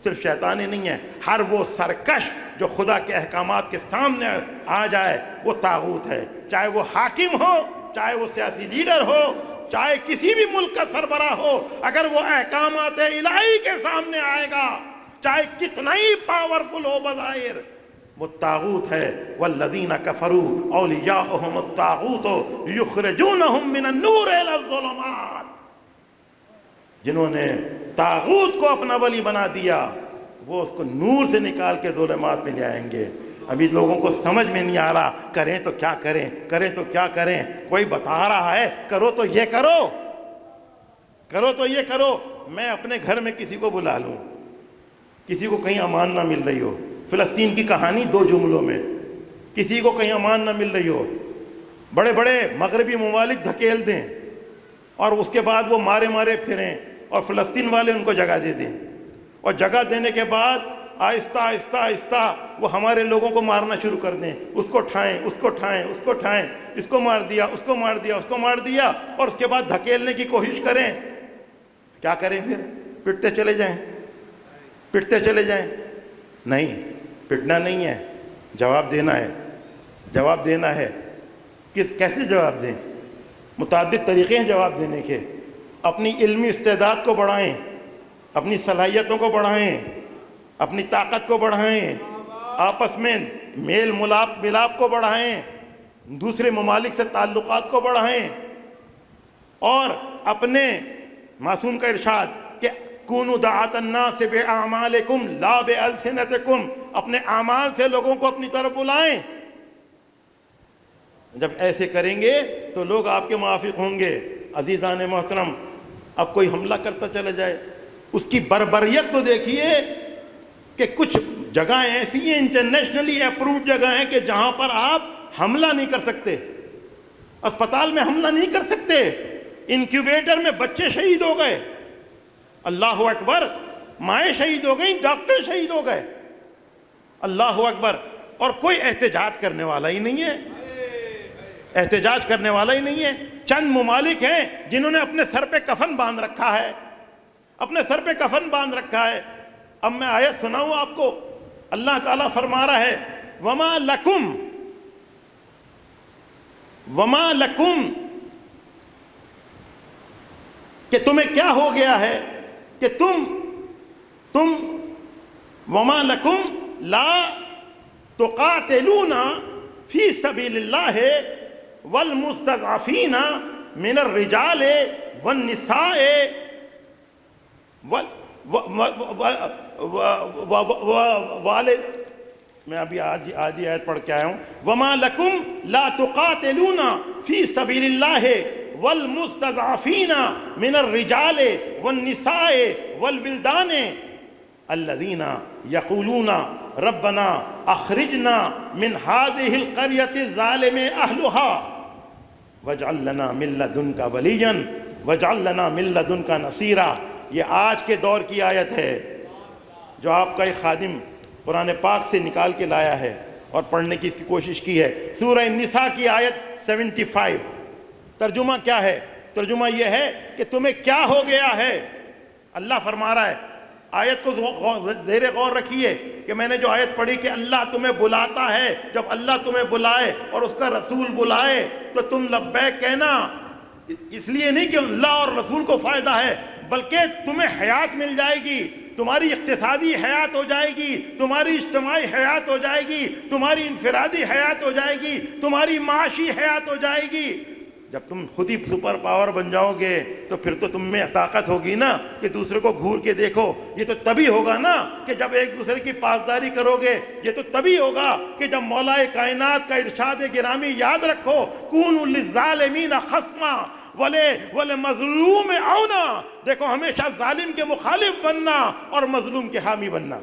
صرف شیطان ہی نہیں ہے, ہر وہ سرکش جو خدا کے احکامات کے سامنے آ جائے وہ طاغوت ہے. چاہے وہ حاکم ہو, چاہے وہ سیاسی لیڈر ہو, چاہے کسی بھی ملک کا سربراہ ہو, اگر وہ احکامات الہی کے سامنے آئے گا, چاہے کتنا ہی پاورفل ہو بظاہر, وہ طاغوت ہے. والذین کفروا اولیاءہم الطاغوت یخرجونہم من النور الی الظلمات. جنہوں نے طاغوت کو اپنا ولی بنا دیا, وہ اس کو نور سے نکال کے ظلمات میں لے آئیں گے. ابھی لوگوں کو سمجھ میں نہیں آ رہا, کریں تو کیا کریں, کریں تو کیا کریں. کوئی بتا رہا ہے کرو تو یہ کرو, کرو تو یہ کرو. میں اپنے گھر میں کسی کو بلا لوں, کسی کو کہیں امان نہ مل رہی ہو, فلسطین کی کہانی 2 جملوں میں, کسی کو کہیں امان نہ مل رہی ہو, بڑے بڑے مغربی ممالک دھکیل دیں, اور اس کے بعد وہ مارے مارے پھریں, اور فلسطین والے ان کو جگہ دے دیں, اور جگہ دینے کے بعد آہستہ آہستہ آہستہ وہ ہمارے لوگوں کو مارنا شروع کر دیں، اس کو ٹھائیں، اس کو ٹھائیں، اس کو ٹھائیں، اس کو مار دیا، اس کو مار دیا، اس کو مار دیا، اور اس کے بعد دھکیلنے کی کوشش کریں. کیا کریں پھر؟ پٹتے چلے جائیں، پٹتے چلے جائیں. نہیں، پٹنا نہیں ہے، جواب دینا ہے، جواب دینا ہے. کیسے جواب دیں؟ متعدد طریقے ہیں جواب دینے کے. اپنی علمی استعداد کو بڑھائیں، اپنی صلاحیتوں کو بڑھائیں، اپنی طاقت کو بڑھائیں، آپس میں میل ملاپ کو بڑھائیں، دوسرے ممالک سے تعلقات کو بڑھائیں، اور اپنے معصوم کا ارشاد کہ کونوا دعاۃ الناس بأعمالکم لا بألسنتکم، اپنے اعمال سے لوگوں کو اپنی طرف بلائیں. جب ایسے کریں گے تو لوگ آپ کے موافق ہوں گے. عزیزان محترم، اب کوئی حملہ کرتا چلا جائے، اس کی بربریت تو دیکھیے کہ کچھ جگہیں ایسی ہیں انٹرنیشنلی اپرووڈ جگہ ہیں کہ جہاں پر آپ حملہ نہیں کر سکتے، اسپتال میں حملہ نہیں کر سکتے، انکیوبیٹر میں بچے شہید ہو گئے، اللہ اکبر، مائیں شہید ہو گئیں، ڈاکٹر شہید ہو گئے، اللہ اکبر، اور کوئی احتجاج کرنے والا ہی نہیں ہے، احتجاج کرنے والا ہی نہیں ہے. چند ممالک ہیں جنہوں نے اپنے سر پہ کفن باندھ رکھا ہے، اپنے سر پہ کفن باندھ رکھا ہے. اب میں آیت سناؤں آپ کو. اللہ تعالیٰ فرما رہا ہے وَمَا لَكُمْ، کہ تمہیں کیا ہو گیا ہے کہ تم وَمَا لَكُمْ لَا تُقَاتِلُونَ فِي سَبِيلِ اللَّهِ وَالْمُسْتَضْعَفِينَ مِنَ الرِّجَالِ وَالنِّسَاءِ میں ابھی آج ہی آیت پڑھ کے آیا ہوں. وَمَا لَكُمْ لَا تُقَاتِلُونَ فِي سَبِيلِ اللَّهِ وَالْمُسْتَضْعَفِينَ مِنَ الرِّجَالِ وَالنِّسَاءِ وَالْوِلْدَانِ الَّذِينَ يَقُولُونَ رَبَّنَا أَخْرِجْنَا مِنْ هَذِهِ الْقَرْيَةِ الظَّالِمِ أَهْلُهَا وَاجْعَل لَّنَا مِن لَّدُنكَ وَلِيًّا وَاجْعَل لَّنَا مِن لَّدُنكَ نَصِيرًا. یہ آج کے دور کی آیت ہے جو آپ کا ایک خادم قرآن پاک سے نکال کے لایا ہے اور پڑھنے کی اس کی کوشش کی ہے. سورہ النساء کی آیت 75. ترجمہ کیا ہے؟ ترجمہ یہ ہے کہ تمہیں کیا ہو گیا ہے. اللہ فرما رہا ہے، آیت کو زیر غور رکھیے کہ میں نے جو آیت پڑھی کہ اللہ تمہیں بلاتا ہے، جب اللہ تمہیں بلائے اور اس کا رسول بلائے تو تم لبیک کہنا. اس لیے نہیں کہ اللہ اور رسول کو فائدہ ہے، بلکہ تمہیں حیات مل جائے گی، تمہاری اقتصادی حیات ہو جائے گی، تمہاری اجتماعی حیات ہو جائے گی، تمہاری انفرادی حیات ہو جائے گی، تمہاری معاشی حیات ہو جائے گی. جب تم خود ہی سپر پاور بن جاؤ گے تو پھر تو تم میں طاقت ہوگی نا کہ دوسرے کو گھور کے دیکھو. یہ تو تبھی ہوگا نا کہ جب ایک دوسرے کی پاسداری کرو گے. یہ تو تبھی ہوگا کہ جب مولا کائنات کا ارشاد گرامی یاد رکھو، کونوا للظالمین خصما ولمظلوم عونا. دیکھو ہمیشہ ظالم کے مخالف بننا اور مظلوم کے حامی بننا.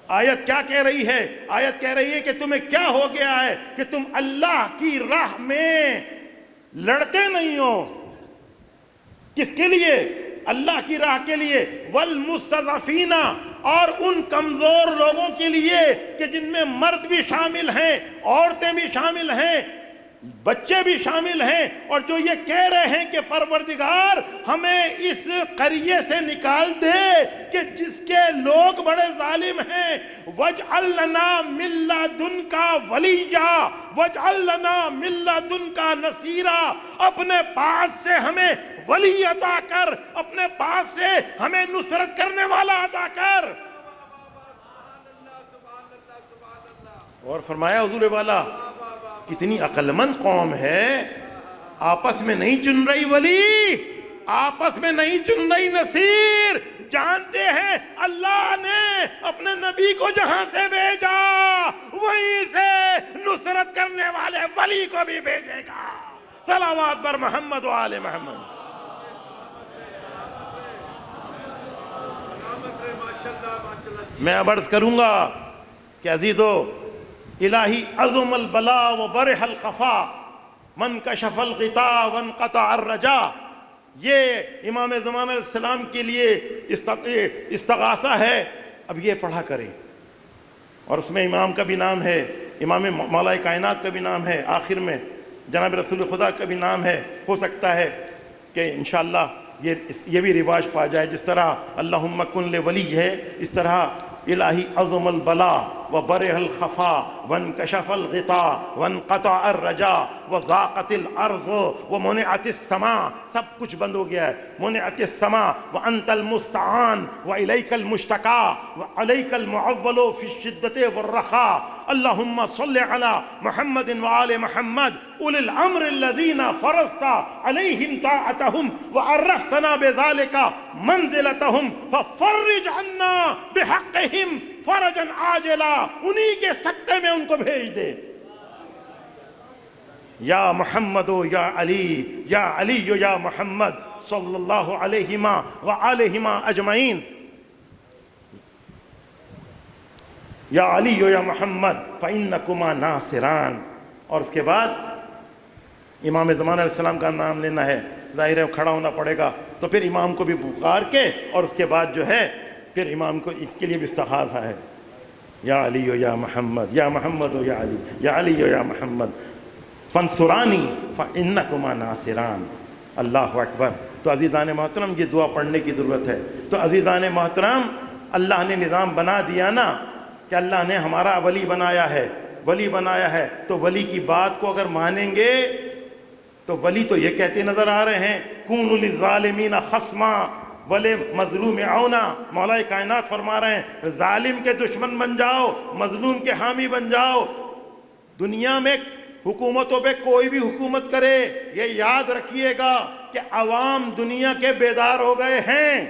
آیت کیا کہہ رہی ہے؟ آیت کہہ رہی ہے کہ تمہیں کیا ہو گیا ہے کہ تم اللہ کی راہ میں لڑتے نہیں ہو. کس کے لیے؟ اللہ کی راہ کے لیے. والمستضعفین، اور ان کمزور لوگوں کے لیے کہ جن میں مرد بھی شامل ہیں، عورتیں بھی شامل ہیں، بچے بھی شامل ہیں، اور جو یہ کہہ رہے ہیں کہ پروردگار ہمیں اس قریے سے نکال دے کہ جس کے لوگ بڑے ظالم ہیں. وَاجْعَل لَّنَا مِن لَّدُنكَ وَلِيًّا وَاجْعَل لَّنَا مِن لَّدُنكَ نَصِيرًا. اپنے پاس سے ہمیں ولی عطا کر، اپنے پاس سے ہمیں نصرت کرنے والا عطا کر. اور فرمایا حضور والا کتنی عقلمند قوم ہے، آپس میں نہیں چن رہی ولی، آپس میں نہیں چن رہی نصیر. جانتے ہیں اللہ نے اپنے نبی کو جہاں سے بھیجا وہیں سے نصرت کرنے والے ولی کو بھی بھیجے گا. صلوات بر محمد و آل محمد. میں اب عرض کروں گا کہ عزیزو، الہی عظم البلا و برح الخفا من کشف الغطاء وانقطع الرجا. یہ امام زمان علیہ السلام کے لیے استغاثہ ہے. اب یہ پڑھا کریں، اور اس میں امام کا بھی نام ہے، امام مولا کائنات کا بھی نام ہے، آخر میں جناب رسول خدا کا بھی نام ہے. ہو سکتا ہے کہ انشاءاللہ یہ بھی رواج پا جائے. جس طرح اللہم کن لولی ہے، اس طرح الہی عظم البلا وبرح الخفا وانکشف الغطاء وانقطع الرجاء وضاقت الارض ومنعت السماء، سب کچھ بند ہو گیا ہے. منعت السماء وانت المستعان والیک المشتکا وعلیک المعول فی الشدۃ والرخاء. اللہم صل علی محمد وآل محمد اولی الامر الذین فرضت علیہم طاعتہم وعرفتنا بذلک منزلتہم ففرج عنا بحقہم فرجا عاجلا. انہی کے صدقے میں ان کو بھیج دے. یا محمد یا علی، یا علی یا محمد صلی اللہ علیہما وآلہما اجمعین. یا علی یا محمد فإنکما ناصران. اور اس کے بعد امام زمان علیہ السلام کا نام لینا ہے. ظاہر ہے کھڑا ہونا پڑے گا، تو پھر امام کو بھی پکار کے، اور اس کے بعد جو ہے پھر امام کو اس کے لیے بھی استخارہ ہے. یا علی یا محمد، یا محمد یا علی، یا علی یا محمد فانصرانی فإنکما ناصران. اللہ اکبر. تو عزیزان محترم یہ دعا پڑھنے کی ضرورت ہے. تو عزیزان محترم اللہ نے نظام بنا دیا نا کہ اللہ نے ہمارا ولی بنایا ہے، ولی بنایا ہے. تو ولی کی بات کو اگر مانیں گے تو ولی تو یہ کہتے نظر آ رہے ہیں کونوا للظالمین خصما ولی مظلوم عونا. مولا کائنات فرما رہے ہیں ظالم کے دشمن بن جاؤ، مظلوم کے حامی بن جاؤ. دنیا میں حکومتوں پہ کوئی بھی حکومت کرے، یہ یاد رکھیے گا کہ عوام دنیا کے بیدار ہو گئے ہیں.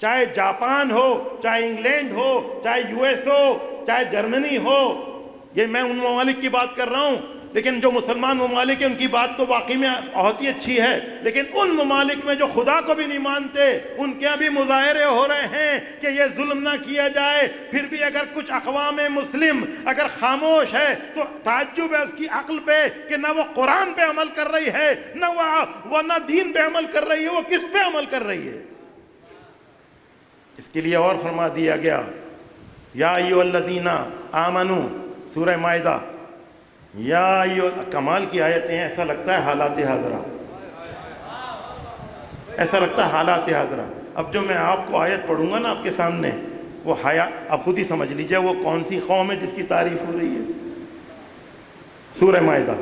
چاہے جاپان ہو، چاہے انگلینڈ ہو، چاہے یو ایس ہو، چاہے جرمنی ہو. یہ میں ان ممالک کی بات کر رہا ہوں، لیکن جو مسلمان ممالک ہیں ان کی بات تو واقعی میں بہت ہی اچھی ہے. لیکن ان ممالک میں جو خدا کو بھی نہیں مانتے، ان کے ابھی مظاہرے ہو رہے ہیں کہ یہ ظلم نہ کیا جائے. پھر بھی اگر کچھ اقوام مسلم اگر خاموش ہے تو تعجب ہے اس کی عقل پہ کہ نہ وہ قرآن پہ عمل کر رہی ہے، نہ نہ دین پہ عمل کر رہی ہے. وہ کس پہ عمل کر رہی ہے؟ اس کے لیے اور فرما دیا گیا یا ایھا الذین آمنو، سورہ مائدہ. یا کمال کی آیتیں ہیں. ایسا لگتا ہے حالات حاضرہ، ایسا لگتا ہے حالات حاضرہ. اب جو میں آپ کو آیت پڑھوں گا نا آپ کے سامنے، وہ اب خود ہی سمجھ لیجئے وہ کون سی قوم ہے جس کی تعریف ہو رہی ہے. سورہ مائدہ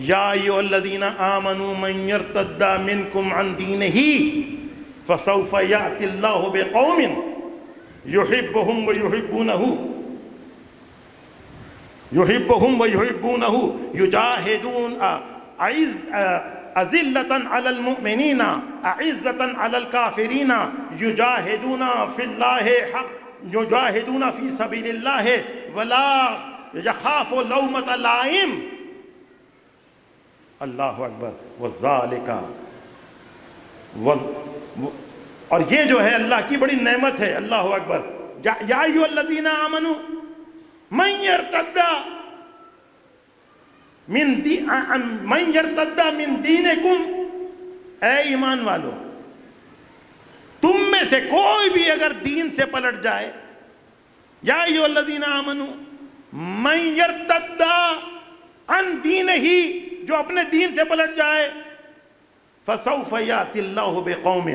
یا ایھا الذین آمنوا من یرتد منکم عن دینہ فسوف یأتی اللہ بقوم یحبہم ویحبونہ یجاہدون اذلۃ علی المؤمنین اعزۃ علی الکافرین یجاہدون فی سبیل اللہ ولا یخاف لومۃ لائم. اللہ اکبر. وذالک، اور یہ جو ہے اللہ کی بڑی نعمت ہے. اللہ اکبر. یا ایھا الذین آمنوا من یرتد من دینکم، اے ایمان والو تم میں سے کوئی بھی اگر دین سے پلٹ جائے. یا ایھا الذین آمنوا من یرتد عن دینہ، جو اپنے دین سے پلٹ جائے. فسوف یأتی اللہ بقوم،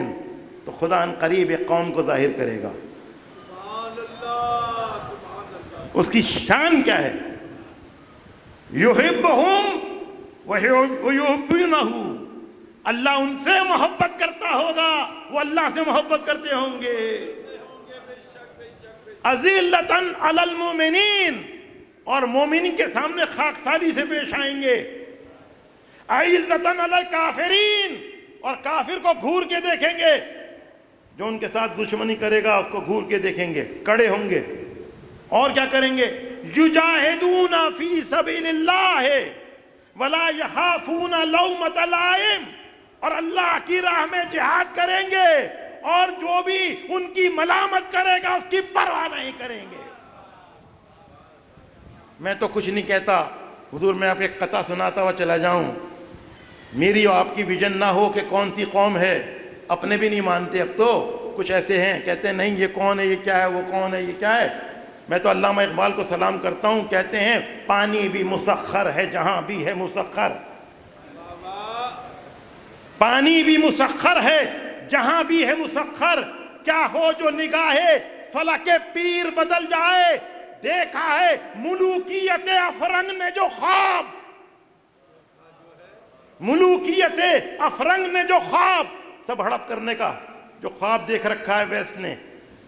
تو خدا ان قریب ایک قوم کو ظاہر کرے گا. اس کی شان کیا ہے؟ یحبہم ویحبونہ. اللہ ان سے محبت کرتا ہوگا، وہ اللہ سے محبت کرتے ہوں گے. اذلۃ علی المؤمنین، اور مومنین کے سامنے خاکساری سے پیش آئیں گے. اعزۃ علی الکافرین، اور کافر کو گھور کے دیکھیں گے. جو ان کے ساتھ دشمنی کرے گا اس کو گھور کے دیکھیں گے، کڑے ہوں گے. اور کیا کریں گے؟ یجاہدون فی سبیل اللہ ولا یخافون لومۃ لائم، اور اللہ کی راہ میں جہاد کریں گے، اور جو بھی ان کی ملامت کرے گا اس کی پرواہ نہیں کریں گے. میں تو کچھ نہیں کہتا حضور، میں آپ ایک قطعہ سناتا ہوا چلا جاؤں. میری اور آپ کی ویژن نہ ہو کہ کون سی قوم ہے، اپنے بھی نہیں مانتے اب تو. کچھ ایسے ہیں کہتے ہیں نہیں یہ کون ہے، یہ کیا ہے، وہ کون ہے، یہ کیا ہے. میں تو علامہ اقبال کو سلام کرتا ہوں، کہتے ہیں پانی بھی مسخر ہے جہاں بھی ہے مسخر، پانی بھی مسخر ہے جہاں بھی ہے مسخر، کیا ہو جو نگاہ فلک پیر بدل جائے، دیکھا ہے ملوکیت افرنگ نے جو خواب، ملوکیت افرنگ نے جو خواب، سب ہڑپ کرنے کا جو خواب دیکھ رکھا ہے ویسٹ نے،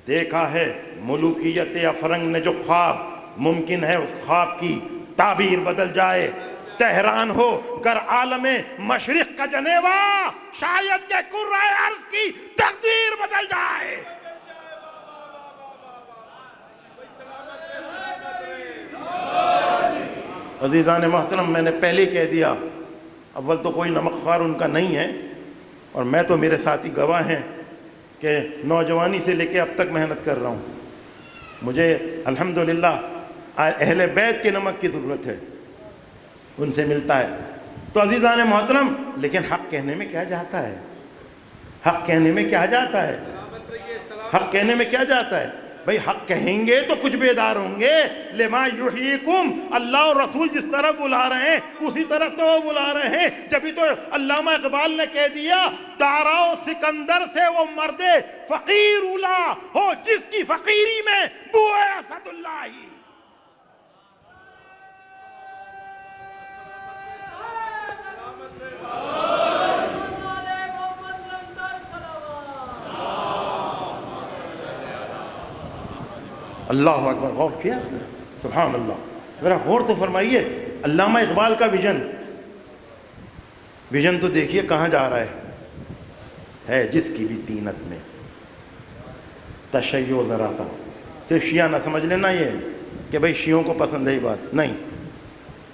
دیکھا ہے ملوکیت افرنگ نے جو خواب، ممکن ہے اس خواب کی تعبیر بدل جائے. تہران ہو گر عالم مشرق کا جنیوا، شاید کہ کرۂ ارض کی تقدیر بدل جائے. عزیزان محترم، میں نے پہلے کہہ دیا، اول تو کوئی نمک خوار ان کا نہیں ہے، اور میں تو میرے ساتھی گواہ ہیں کہ نوجوانی سے لے کے اب تک محنت کر رہا ہوں. مجھے الحمدللہ اہل بیت کے نمک کی ضرورت ہے، ان سے ملتا ہے. تو عزیزان محترم، لیکن حق کہنے میں کیا جاتا ہے، حق کہنے میں کیا جاتا ہے، حق کہنے میں کیا جاتا ہے. بھئی حق کہیں گے تو کچھ بیدار ہوں گے. لما یحییکم، اللہ اور رسول جس طرح بلا رہے ہیں اسی طرح تو وہ بلا رہے ہیں. جبھی تو علامہ اقبال نے کہہ دیا داراؤ سکندر سے وہ مرد فقیر اولا ہو جس کی فقیری میں بوئے اسد اللہ ہی. اللہ اکبر. غور کیا؟ سبحان اللہ. ذرا غور تو فرمائیے. علامہ اقبال کا ویژن تو دیکھیے کہاں جا رہا ہے جس کی بھی طینت میں تشیع ذرا سا. صرف شیعہ نہ سمجھ لینا یہ کہ بھئی شیعوں کو پسند ہے، یہ بات نہیں.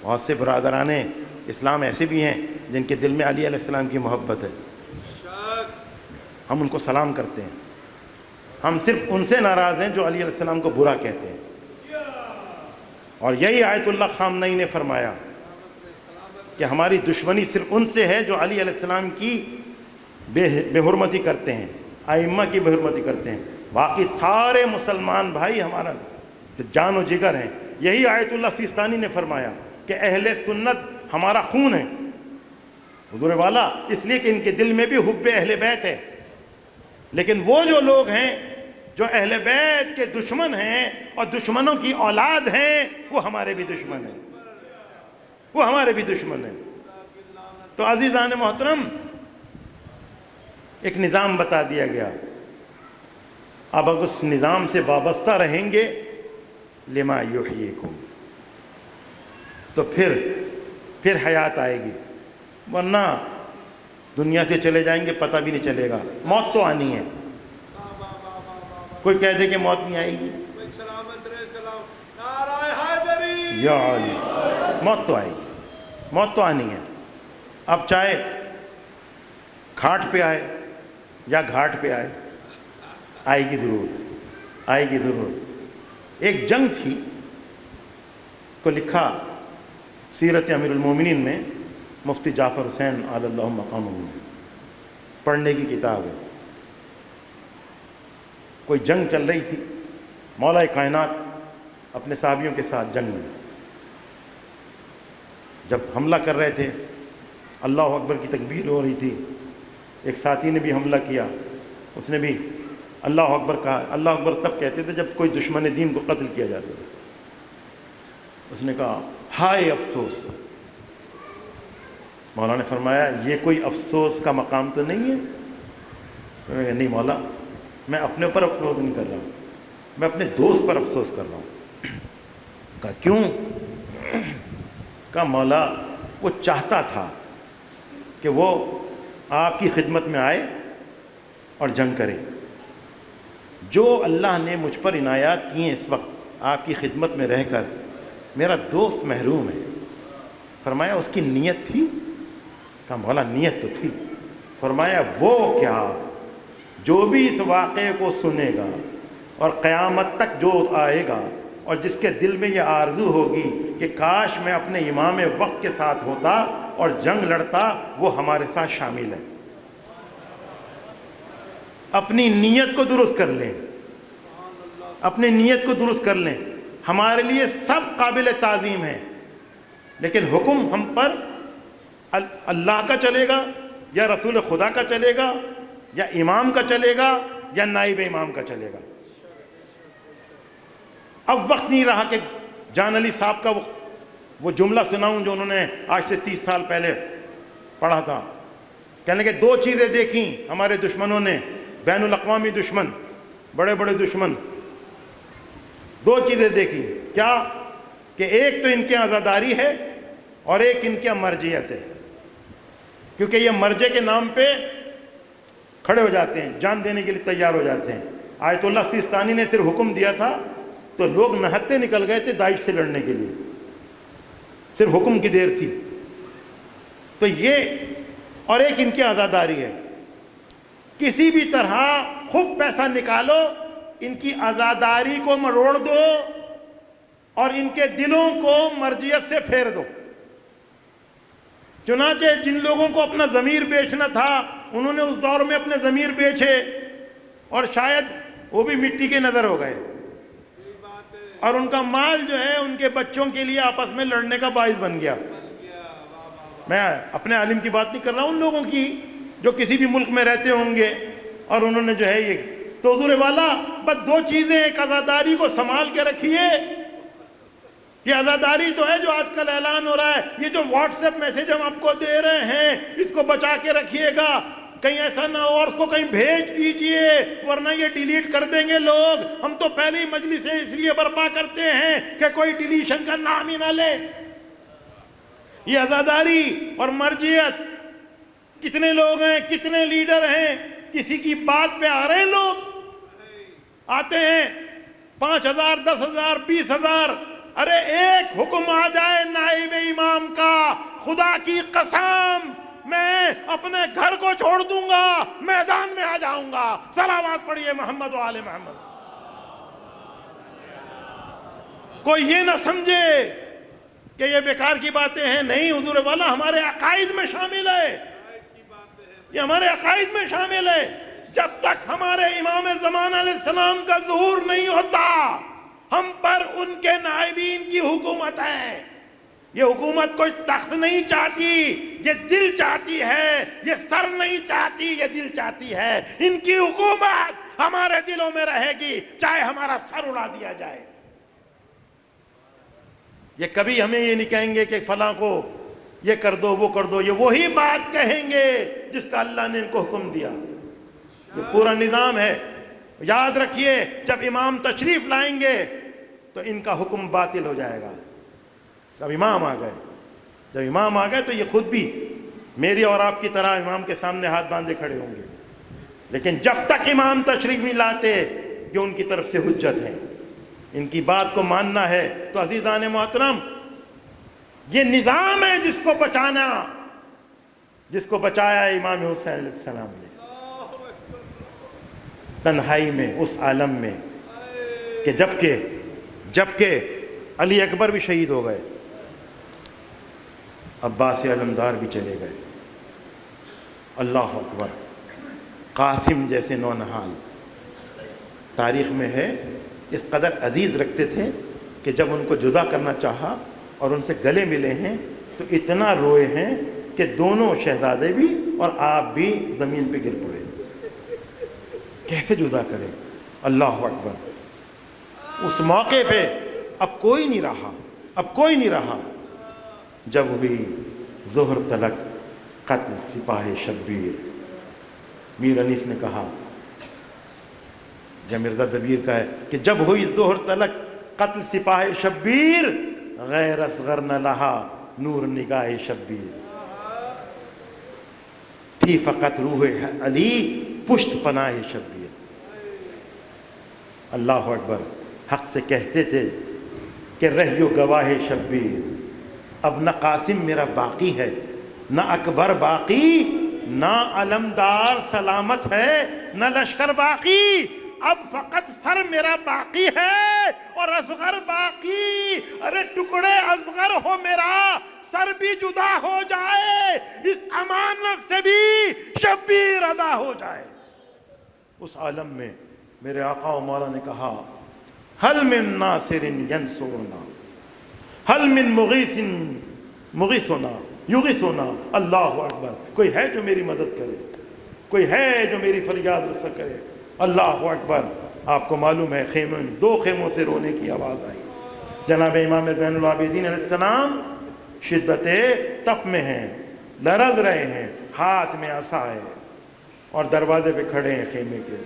بہت سے برادران اسلام ایسے بھی ہیں جن کے دل میں علی علیہ السلام کی محبت ہے، ہم ان کو سلام کرتے ہیں. ہم صرف ان سے ناراض ہیں جو علی علیہ السلام کو برا کہتے ہیں. اور یہی آیت اللہ خامنئی نے فرمایا کہ ہماری دشمنی صرف ان سے ہے جو علی علیہ السلام کی بے حرمتی کرتے ہیں، ائمہ کی بے حرمتی کرتے ہیں. باقی سارے مسلمان بھائی ہمارا جان و جگر ہیں. یہی آیت اللہ سیستانی نے فرمایا کہ اہل سنت ہمارا خون ہے حضور والا، اس لیے کہ ان کے دل میں بھی حب اہل بیت ہے. لیکن وہ جو لوگ ہیں جو اہل بیت کے دشمن ہیں اور دشمنوں کی اولاد ہیں، وہ ہمارے بھی دشمن ہیں، وہ ہمارے بھی دشمن ہیں. تو عزیزان محترم، ایک نظام بتا دیا گیا. اب اگر اس نظام سے وابستہ رہیں گے لما یحییکم تو پھر حیات آئے گی، ورنہ دنیا سے چلے جائیں گے پتہ بھی نہیں چلے گا. موت تو آنی ہے. کوئی کہہ دے کہ موت نہیں آئے گی، یا علی، موت تو آئے گی، موت تو آنی ہے. اب چاہے کھاٹ پہ آئے یا گھاٹ پہ آئے، آئے گی ضرور، آئے گی ضرور. ایک جنگ تھی کو لکھا سیرت امیر المومنین میں مفتی جعفر حسین علی اللہ مقامہ، پڑھنے کی کتاب ہے. کوئی جنگ چل رہی تھی، مولا کائنات اپنے صحابیوں کے ساتھ جنگ میں جب حملہ کر رہے تھے، اللہ اکبر کی تکبیر ہو رہی تھی. ایک ساتھی نے بھی حملہ کیا، اس نے بھی اللہ اکبر کہا. اللہ اکبر تب کہتے تھے جب کوئی دشمن دین کو قتل کیا جاتا تھا. اس نے کہا ہائے افسوس. مولا نے فرمایا یہ کوئی افسوس کا مقام تو نہیں ہے. نہیں مولا، میں اپنے اوپر افسوس نہیں کر رہا ہوں، میں اپنے دوست پر افسوس کر رہا ہوں. کہا کیوں؟ کہا مولا وہ چاہتا تھا کہ وہ آپ کی خدمت میں آئے اور جنگ کرے. جو اللہ نے مجھ پر عنایات کی ہیں اس وقت آپ کی خدمت میں رہ کر، میرا دوست محروم ہے. فرمایا اس کی نیت تھی؟ کہا مولا نیت تو تھی. فرمایا وہ کیا، جو بھی اس واقعے کو سنے گا اور قیامت تک جو آئے گا اور جس کے دل میں یہ آرزو ہوگی کہ کاش میں اپنے امام وقت کے ساتھ ہوتا اور جنگ لڑتا، وہ ہمارے ساتھ شامل ہے. اپنی نیت کو درست کر لیں، اپنی نیت کو درست کر لیں. ہمارے لیے سب قابل تعظیم ہیں، لیکن حکم ہم پر اللہ کا چلے گا یا رسول خدا کا چلے گا یا امام کا چلے گا یا نائب امام کا چلے گا. اب وقت نہیں رہا کہ جان علی صاحب کا وہ جملہ سناؤں جو انہوں نے آج سے 30 سال پہلے پڑھا تھا. کہنے کہ 2 چیزیں دیکھیں ہمارے دشمنوں نے، بین الاقوامی دشمن، بڑے بڑے دشمن، 2 چیزیں دیکھیں. کیا؟ کہ ایک تو ان کی عزاداری ہے اور ایک ان کی مرجعیت ہے. کیونکہ یہ مرجع کے نام پہ کھڑے ہو جاتے ہیں، جان دینے کے لیے تیار ہو جاتے ہیں. آیت اللہ سیستانی نے صرف حکم دیا تھا تو لوگ نہتے نکل گئے تھے داعش سے لڑنے کے لیے، صرف حکم کی دیر تھی. تو یہ اور ایک ان کی عزاداری ہے. کسی بھی طرح خوب پیسہ نکالو، ان کی عزاداری کو مروڑ دو اور ان کے دلوں کو مرجعیت سے پھیر دو. چنانچہ جن لوگوں کو اپنا ضمیر بیچنا تھا انہوں نے اس دور میں اپنے ضمیر بیچے اور شاید وہ بھی مٹی کے نظر ہو گئے، اور ان کا مال جو ہے ان کے بچوں کے لیے آپس میں لڑنے کا باعث بن گیا. میں اپنے عالم کی بات نہیں کر رہا ہوں، ان لوگوں کی جو کسی بھی ملک میں رہتے ہوں گے اور انہوں نے جو ہے یہ. تو حضور والا بس 2 چیزیں، ایک عزاداری کو سنبھال کے رکھیے. یہ عزاداری تو ہے جو آج کل اعلان ہو رہا ہے، یہ جو واٹس ایپ میسج ہم آپ کو دے رہے ہیں اس کو بچا کے رکھیے گا، کہیں ایسا نہ ہو اور اس کو کہیں بھیج دیجئے ورنہ یہ ڈیلیٹ کر دیں گے لوگ. ہم تو پہلی مجلسیں اس لیے برپا کرتے ہیں کہ کوئی ڈیلیشن کا نام ہی نہ لے. یہ عزاداری اور مرجعیت، کتنے لوگ ہیں، کتنے لیڈر ہیں، کسی کی بات پہ آ رہے ہیں، لوگ آتے ہیں 5,000 10,000 20,000. ارے ایک حکم آ جائے نائب امام کا، خدا کی قسم میں اپنے گھر کو چھوڑ دوں گا، میدان میں آ جاؤں گا. صلوات پڑھیے محمد و آل محمد. کوئی یہ نہ سمجھے کہ یہ بیکار کی باتیں ہیں. نہیں، حضور والا ہمارے عقائد میں شامل ہے، یہ ہمارے عقائد میں شامل ہے. جب تک ہمارے امام زمان علیہ السلام کا ظہور نہیں ہوتا ہم پر ان کے نائبین کی حکومت ہے. یہ حکومت کوئی تخت نہیں چاہتی، یہ دل چاہتی ہے. یہ سر نہیں چاہتی، یہ دل چاہتی ہے. ان کی حکومت ہمارے دلوں میں رہے گی چاہے ہمارا سر اڑا دیا جائے. یہ کبھی ہمیں یہ نہیں کہیں گے کہ فلاں کو یہ کر دو وہ کر دو. یہ وہی بات کہیں گے جس کا اللہ نے ان کو حکم دیا. یہ پورا نظام ہے. یاد رکھیے جب امام تشریف لائیں گے تو ان کا حکم باطل ہو جائے گا. سب امام آ گئے، جب امام آ گئے تو یہ خود بھی میری اور آپ کی طرح امام کے سامنے ہاتھ باندھے کھڑے ہوں گے. لیکن جب تک امام تشریف نہیں لاتے یہ ان کی طرف سے حجت ہے، ان کی بات کو ماننا ہے. تو عزیزان محترم، یہ نظام ہے جس کو بچانا، جس کو بچایا امام حسین علیہ السلام نے تنہائی میں، اس عالم میں کہ جبکہ علی اکبر بھی شہید ہو گئے، عباس علمدار بھی چلے گئے، اللہ اکبر، قاسم جیسے نونہال تاریخ میں ہے اس قدر عزیز رکھتے تھے کہ جب ان کو جدا کرنا چاہا اور ان سے گلے ملے ہیں تو اتنا روئے ہیں کہ دونوں شہزادے بھی اور آپ بھی زمین پہ گر پڑے. کیسے جدا کریں؟ اللہ اکبر. اس موقع پہ اب کوئی نہیں رہا. جب ہوئی ظہر تلک قتل سپاہ شبیر، میر انیس نے کہا، یا مرزا دبیر کا ہے کہ جب ہوئی ظہر تلک قتل سپاہ شبیر، غیر اصغر نہ لہا نور نگاہ شبیر. تھی فقط روح علی پشت پناہ شبیر. اللہ اکبر. حق سے کہتے تھے کہ رہیو گواہ شبیر، اب نہ قاسم میرا باقی ہے، نہ اکبر باقی، نہ علمدار سلامت ہے، نہ لشکر باقی. اب فقط سر میرا باقی ہے اور اصغر باقی. ارے ٹکڑے اصغر ہو میرا، سر بھی جدا ہو جائے، اس امانت سے بھی شبیر ادا ہو جائے. اس عالم میں میرے آقا و مولا نے کہا حل من ناصر ینصرنا حل من مغیثنا یغیثنا، اللہ اکبر، کوئی ہے جو میری مدد کرے، کوئی ہے جو میری فریاد رسا کرے، اللہ اکبر۔ آپ کو معلوم ہے خیموں، 2 خیموں سے رونے کی آواز آئی۔ جناب امام زین العابدین علیہ السلام شدت تپ میں ہیں، لرز رہے ہیں، ہاتھ میں عصا ہے اور دروازے پہ کھڑے ہیں خیمے کے،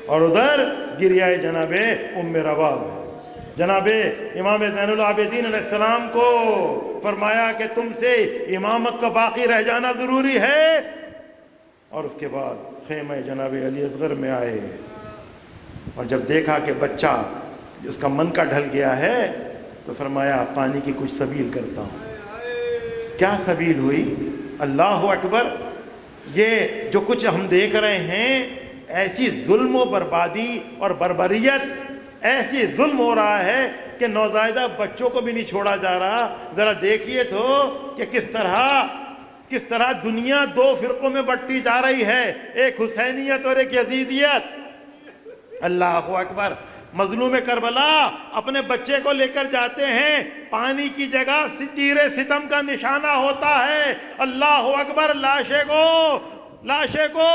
اور ادھر گریہ جناب ام رباب ہے۔ جناب امام زین العابدین علیہ السلام کو فرمایا کہ تم سے امامت کا باقی رہ جانا ضروری ہے، اور اس کے بعد خیمہ جناب علی اصغر میں آئے، اور جب دیکھا کہ بچہ اس کا من کا ڈھل گیا ہے تو فرمایا پانی کی کچھ سبیل کرتا ہوں۔ کیا سبیل ہوئی؟ اللہ اکبر۔ یہ جو کچھ ہم دیکھ رہے ہیں، ایسی ظلم و بربادی اور بربریت، ایسی ظلم ہو رہا ہے کہ نوزائیدہ بچوں کو بھی نہیں چھوڑا جا رہا۔ ذرا دیکھیے تو کہ کس طرح دنیا 2 فرقوں میں بٹتی جا رہی ہے، ایک حسینیت اور ایک یزیدیت۔ اللہ اکبر۔ مظلوم کربلا اپنے بچے کو لے کر جاتے ہیں، پانی کی جگہ تیر ستم کا نشانہ ہوتا ہے۔ اللہ اکبر۔ لاشے کو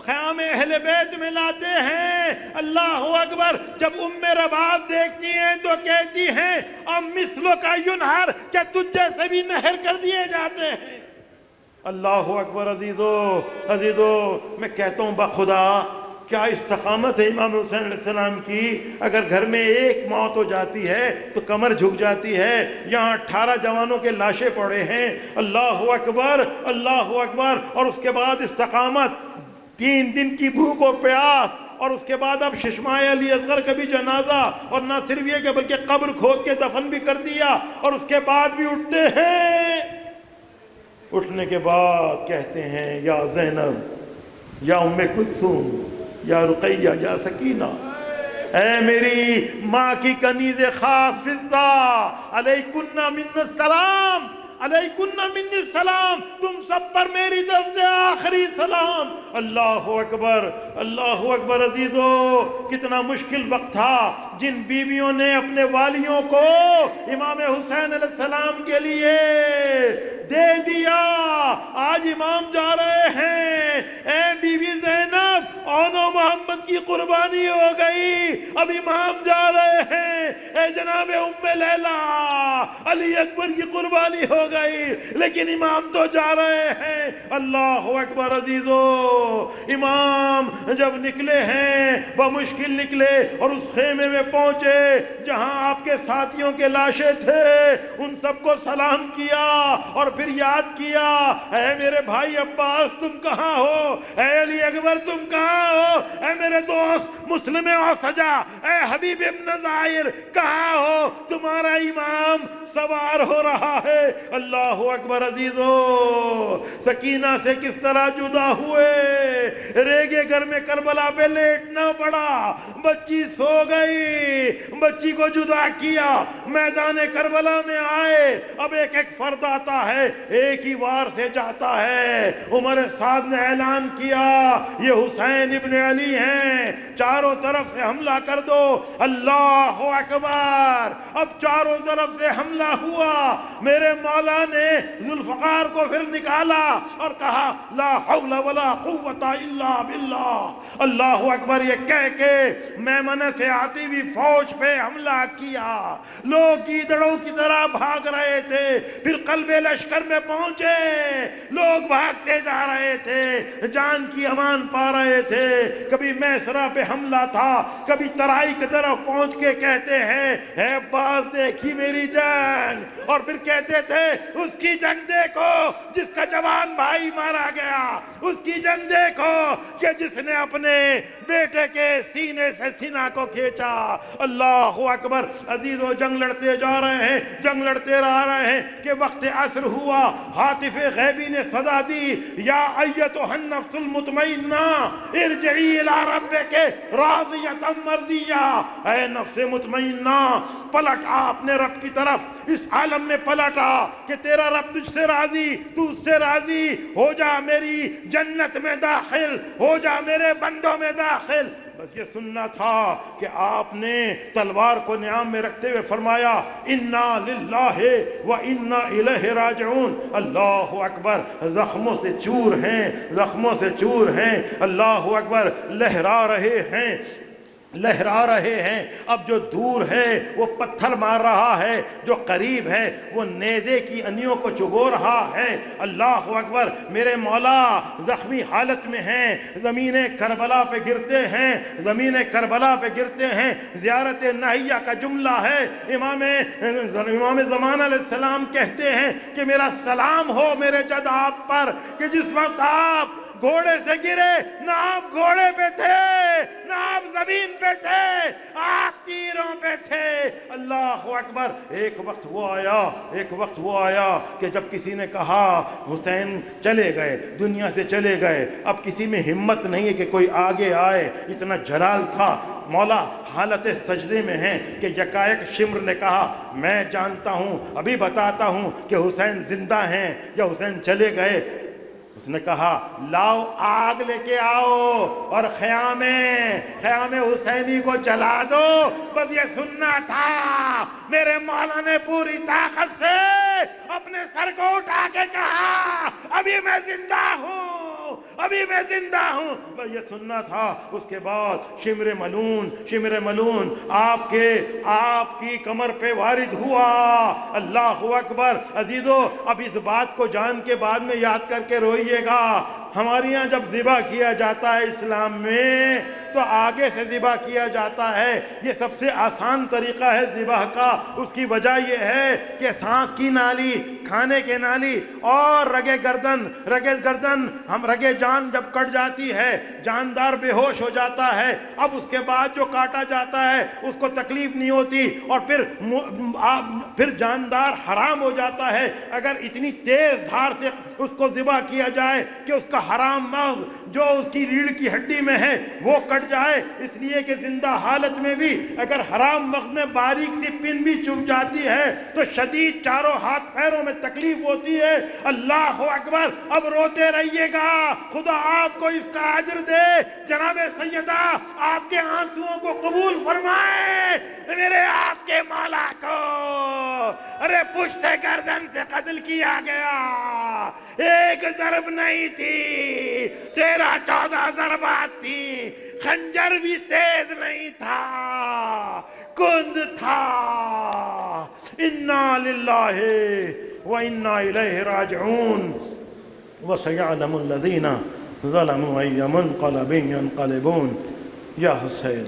خیام اہل بیت میں لاتے ہیں۔ اللہ اکبر۔ جب ام رباب دیکھتی ہیں تو کہتی ہیں اب مثلوں کا ینہر، کیا تجھ جیسے بھی نہر کر دیے جاتے ہیں۔ اللہ اکبر۔ عزیزو میں کہتا ہوں بخدا کیا استقامت ہے امام حسین علیہ السلام کی۔ اگر گھر میں ایک موت ہو جاتی ہے تو کمر جھک جاتی ہے۔ یہاں 18 جوانوں کے لاشیں پڑے ہیں۔ اللہ اکبر، اللہ اکبر۔ اور اس کے بعد استقامت، 3 دن کی بھوک و پیاس، اور اس کے بعد اب ششمائے علی اصغر کا بھی جنازہ، اور نہ صرف یہ کہ بلکہ قبر کھود کے دفن بھی کر دیا، اور اس کے بعد بھی اٹھتے ہیں۔ اٹھنے کے بعد کہتے ہیں یا زینب، یا ام کلثوم، یا رقیہ، یا سکینہ، اے میری ماں کی کنیز خاص فضہ، علیکن من السلام، علیکن من السلام، تم سب پر میری طرف سے آخری سلام۔ اللہ اکبر، اللہ اکبر۔ عزیزو کتنا مشکل وقت تھا جن بیویوں نے اپنے والیوں کو امام حسین علیہ السلام کے لیے دے دیا۔ آج امام جا رہے ہیں، اے بیوی زینب، اونو محمد کی قربانی ہو گئی، اب امام جا رہے ہیں، اے جناب ام لیلہ، علی اکبر کی قربانی ہو گئی، لیکن امام تو جا رہے ہیں۔ اللہ اکبر۔ عزیزو امام جب نکلے ہیں بمشکل نکلے، اور اس خیمے میں پہنچے جہاں آپ کے ساتھیوں کے لاشیں تھے، ان سب کو سلام کیا، اور پھر یاد کیا، اے میرے بھائی عباس تم کہاں ہو، اے علی اکبر تم کہاں ہو، اے میرے دوست مسلم اوسجا، اے حبیب ابن ظاہر کہاں ہو، تمہارا امام سوار ہو رہا ہے۔ اللہ اکبر۔ عزیزو سکینہ سے کس طرح جدا ہوئے، ریگے گھر میں کربلا پہ لیٹنا پڑا، بچی سو گئی، بچی کو جدا کیا، میدان کربلا میں آئے، اب ایک ایک فرد آتا ہے، ایک ہی وار سے جاتا ہے۔ عمر سعد نے اعلان کیا یہ حسین ابن علی ہیں، چاروں طرف سے حملہ کر دو۔ اللہ اکبر۔ اب چاروں طرف سے حملہ ہوا، میرے مولا نے ذوالفقار کو پھر نکالا اور کہا لا حول ولا قوت الا باللہ۔ اللہ اکبر۔ یہ کہہ کے میمنہ سے آتی ہوئی فوج پہ حملہ کیا، لوگ گیدڑوں کی طرح بھاگ رہے تھے، پھر قلب لشکر میں پہنچے، لوگ بھاگتے جا رہے تھے، جان کی امان پا رہے تھے۔ کبھی میسرہ پہ حملہ تھا، کبھی ترائی کی طرف پہنچ کے کہتے ہیں اے عباس دیکھی میری جنگ، اور پھر کہتے تھے اس کی جنگ دیکھو جس کا جوان بھائی مارا گیا، اس کی جنگ دیکھو کہ جس نے اپنے بیٹے کے سینے سے سینہ کو کھینچا۔ اللہ اکبر۔ عزیزو جنگ لڑتے جا رہے ہیں، جنگ لڑتے رہ رہے ہیں کہ وقت عصر ہوا، ہاتف غیبی نے صدا دی یا ایتھا النفس المطمئنہ ارجعی الی ربک لے کے راضیۃ مرضیہ، اے نفس مطمئنہ پلٹ آ اپنے رب کی طرف، اس عالم میں پلٹ آ کہ تیرا رب تجھ سے راضی، تو اس سے راضی ہو جا، میری جنت میں داخل ہو جا، میرے بندوں میں داخل۔ بس یہ سننا تھا کہ آپ نے تلوار کو نیام میں رکھتے ہوئے فرمایا انا للہ و انا الیہ راجعون۔ اللہ اکبر، زخموں سے چور ہیں، زخموں سے چور ہیں، اللہ اکبر، لہرا رہے ہیں، لہرا رہے ہیں۔ اب جو دور ہے وہ پتھر مار رہا ہے، جو قریب ہے وہ نیزے کی انیوں کو چبو رہا ہے۔ اللہ اکبر، میرے مولا زخمی حالت میں ہیں، زمین کربلا پہ گرتے ہیں، زمین کربلا پہ گرتے ہیں۔ زیارت نہیہ کا جملہ ہے، امام زمان علیہ السلام کہتے ہیں کہ میرا سلام ہو میرے جد آپ پر، کہ جس وقت آپ گھوڑے سے گرے نہ آپ گھوڑے پہ تھے، نہ آپ زمین پہ تھے، آپ تیروں پہ تھے۔ اللہ اکبر، ایک وقت وہ آیا کہ جب کسی نے کہا حسین چلے گئے، دنیا سے چلے گئے، اب کسی میں ہمت نہیں ہے کہ کوئی آگے آئے، اتنا جلال تھا۔ مولا حالت سجدے میں ہیں کہ یکایک شمر نے کہا میں جانتا ہوں، ابھی بتاتا ہوں کہ حسین زندہ ہیں یا حسین چلے گئے۔ اس نے کہا لاؤ آگ لے کے آؤ اور خیام حسینی کو جلا دو۔ بس یہ سننا تھا۔ میرے مولا نے پوری طاقت سے اپنے سر کو اٹھا کے کہا ابھی میں زندہ ہوں، ابھی میں زندہ ہوں۔ بس یہ سننا تھا۔ اس کے بعد شمر ملون آپ کی کمر پہ وارد ہوا۔ اللہ اکبر۔ عزیزو، اب اس بات کو جان کے بعد میں یاد کر کے روئیے گا، ہمارے یہاں جب ذبح کیا جاتا ہے اسلام میں تو آگے سے ذبح کیا جاتا ہے۔ یہ سب سے آسان طریقہ ہے ذبح کا۔ اس کی وجہ یہ ہے کہ سانس کی نالی، کھانے کے نالی اور رگے گردن ہم رگے جان جب کٹ جاتی ہے، جاندار بے ہوش ہو جاتا ہے۔ اب اس کے بعد جو کاٹا جاتا ہے اس کو تکلیف نہیں ہوتی، اور پھر جاندار حرام ہو جاتا ہے۔ اگر اتنی تیز دھار سے اس کو ذبح کیا جائے کہ اس کا حرام مغز جو اس کی ریڑھ کی ہڈی میں ہے وہ کٹ جائے، اس لیے کہ زندہ حالت میں بھی اگر حرام مغز میں باریک سی پن بھی چبھ جاتی ہے تو شدید چاروں ہاتھ پیروں میں تکلیف ہوتی ہے۔ اللہ اکبر۔ اب روتے رہیے گا، خدا آپ کو اس کا اجر دے۔ جناب سیدہ آپ کے آنسوؤں کو قبول فرمائے۔ میرے آپ کے مولا کو ارے پشت گردن سے قتل کیا گیا، ایک ضرب نہیں تھی، 13-14 ضربات تھی، خنجر بھی تیز نہیں تھا، کند تھا۔ انا للہ و انا الیہ راجعون۔ وسیعلم الذین ظلموا ای منقلب ینقلبون۔ یا حسین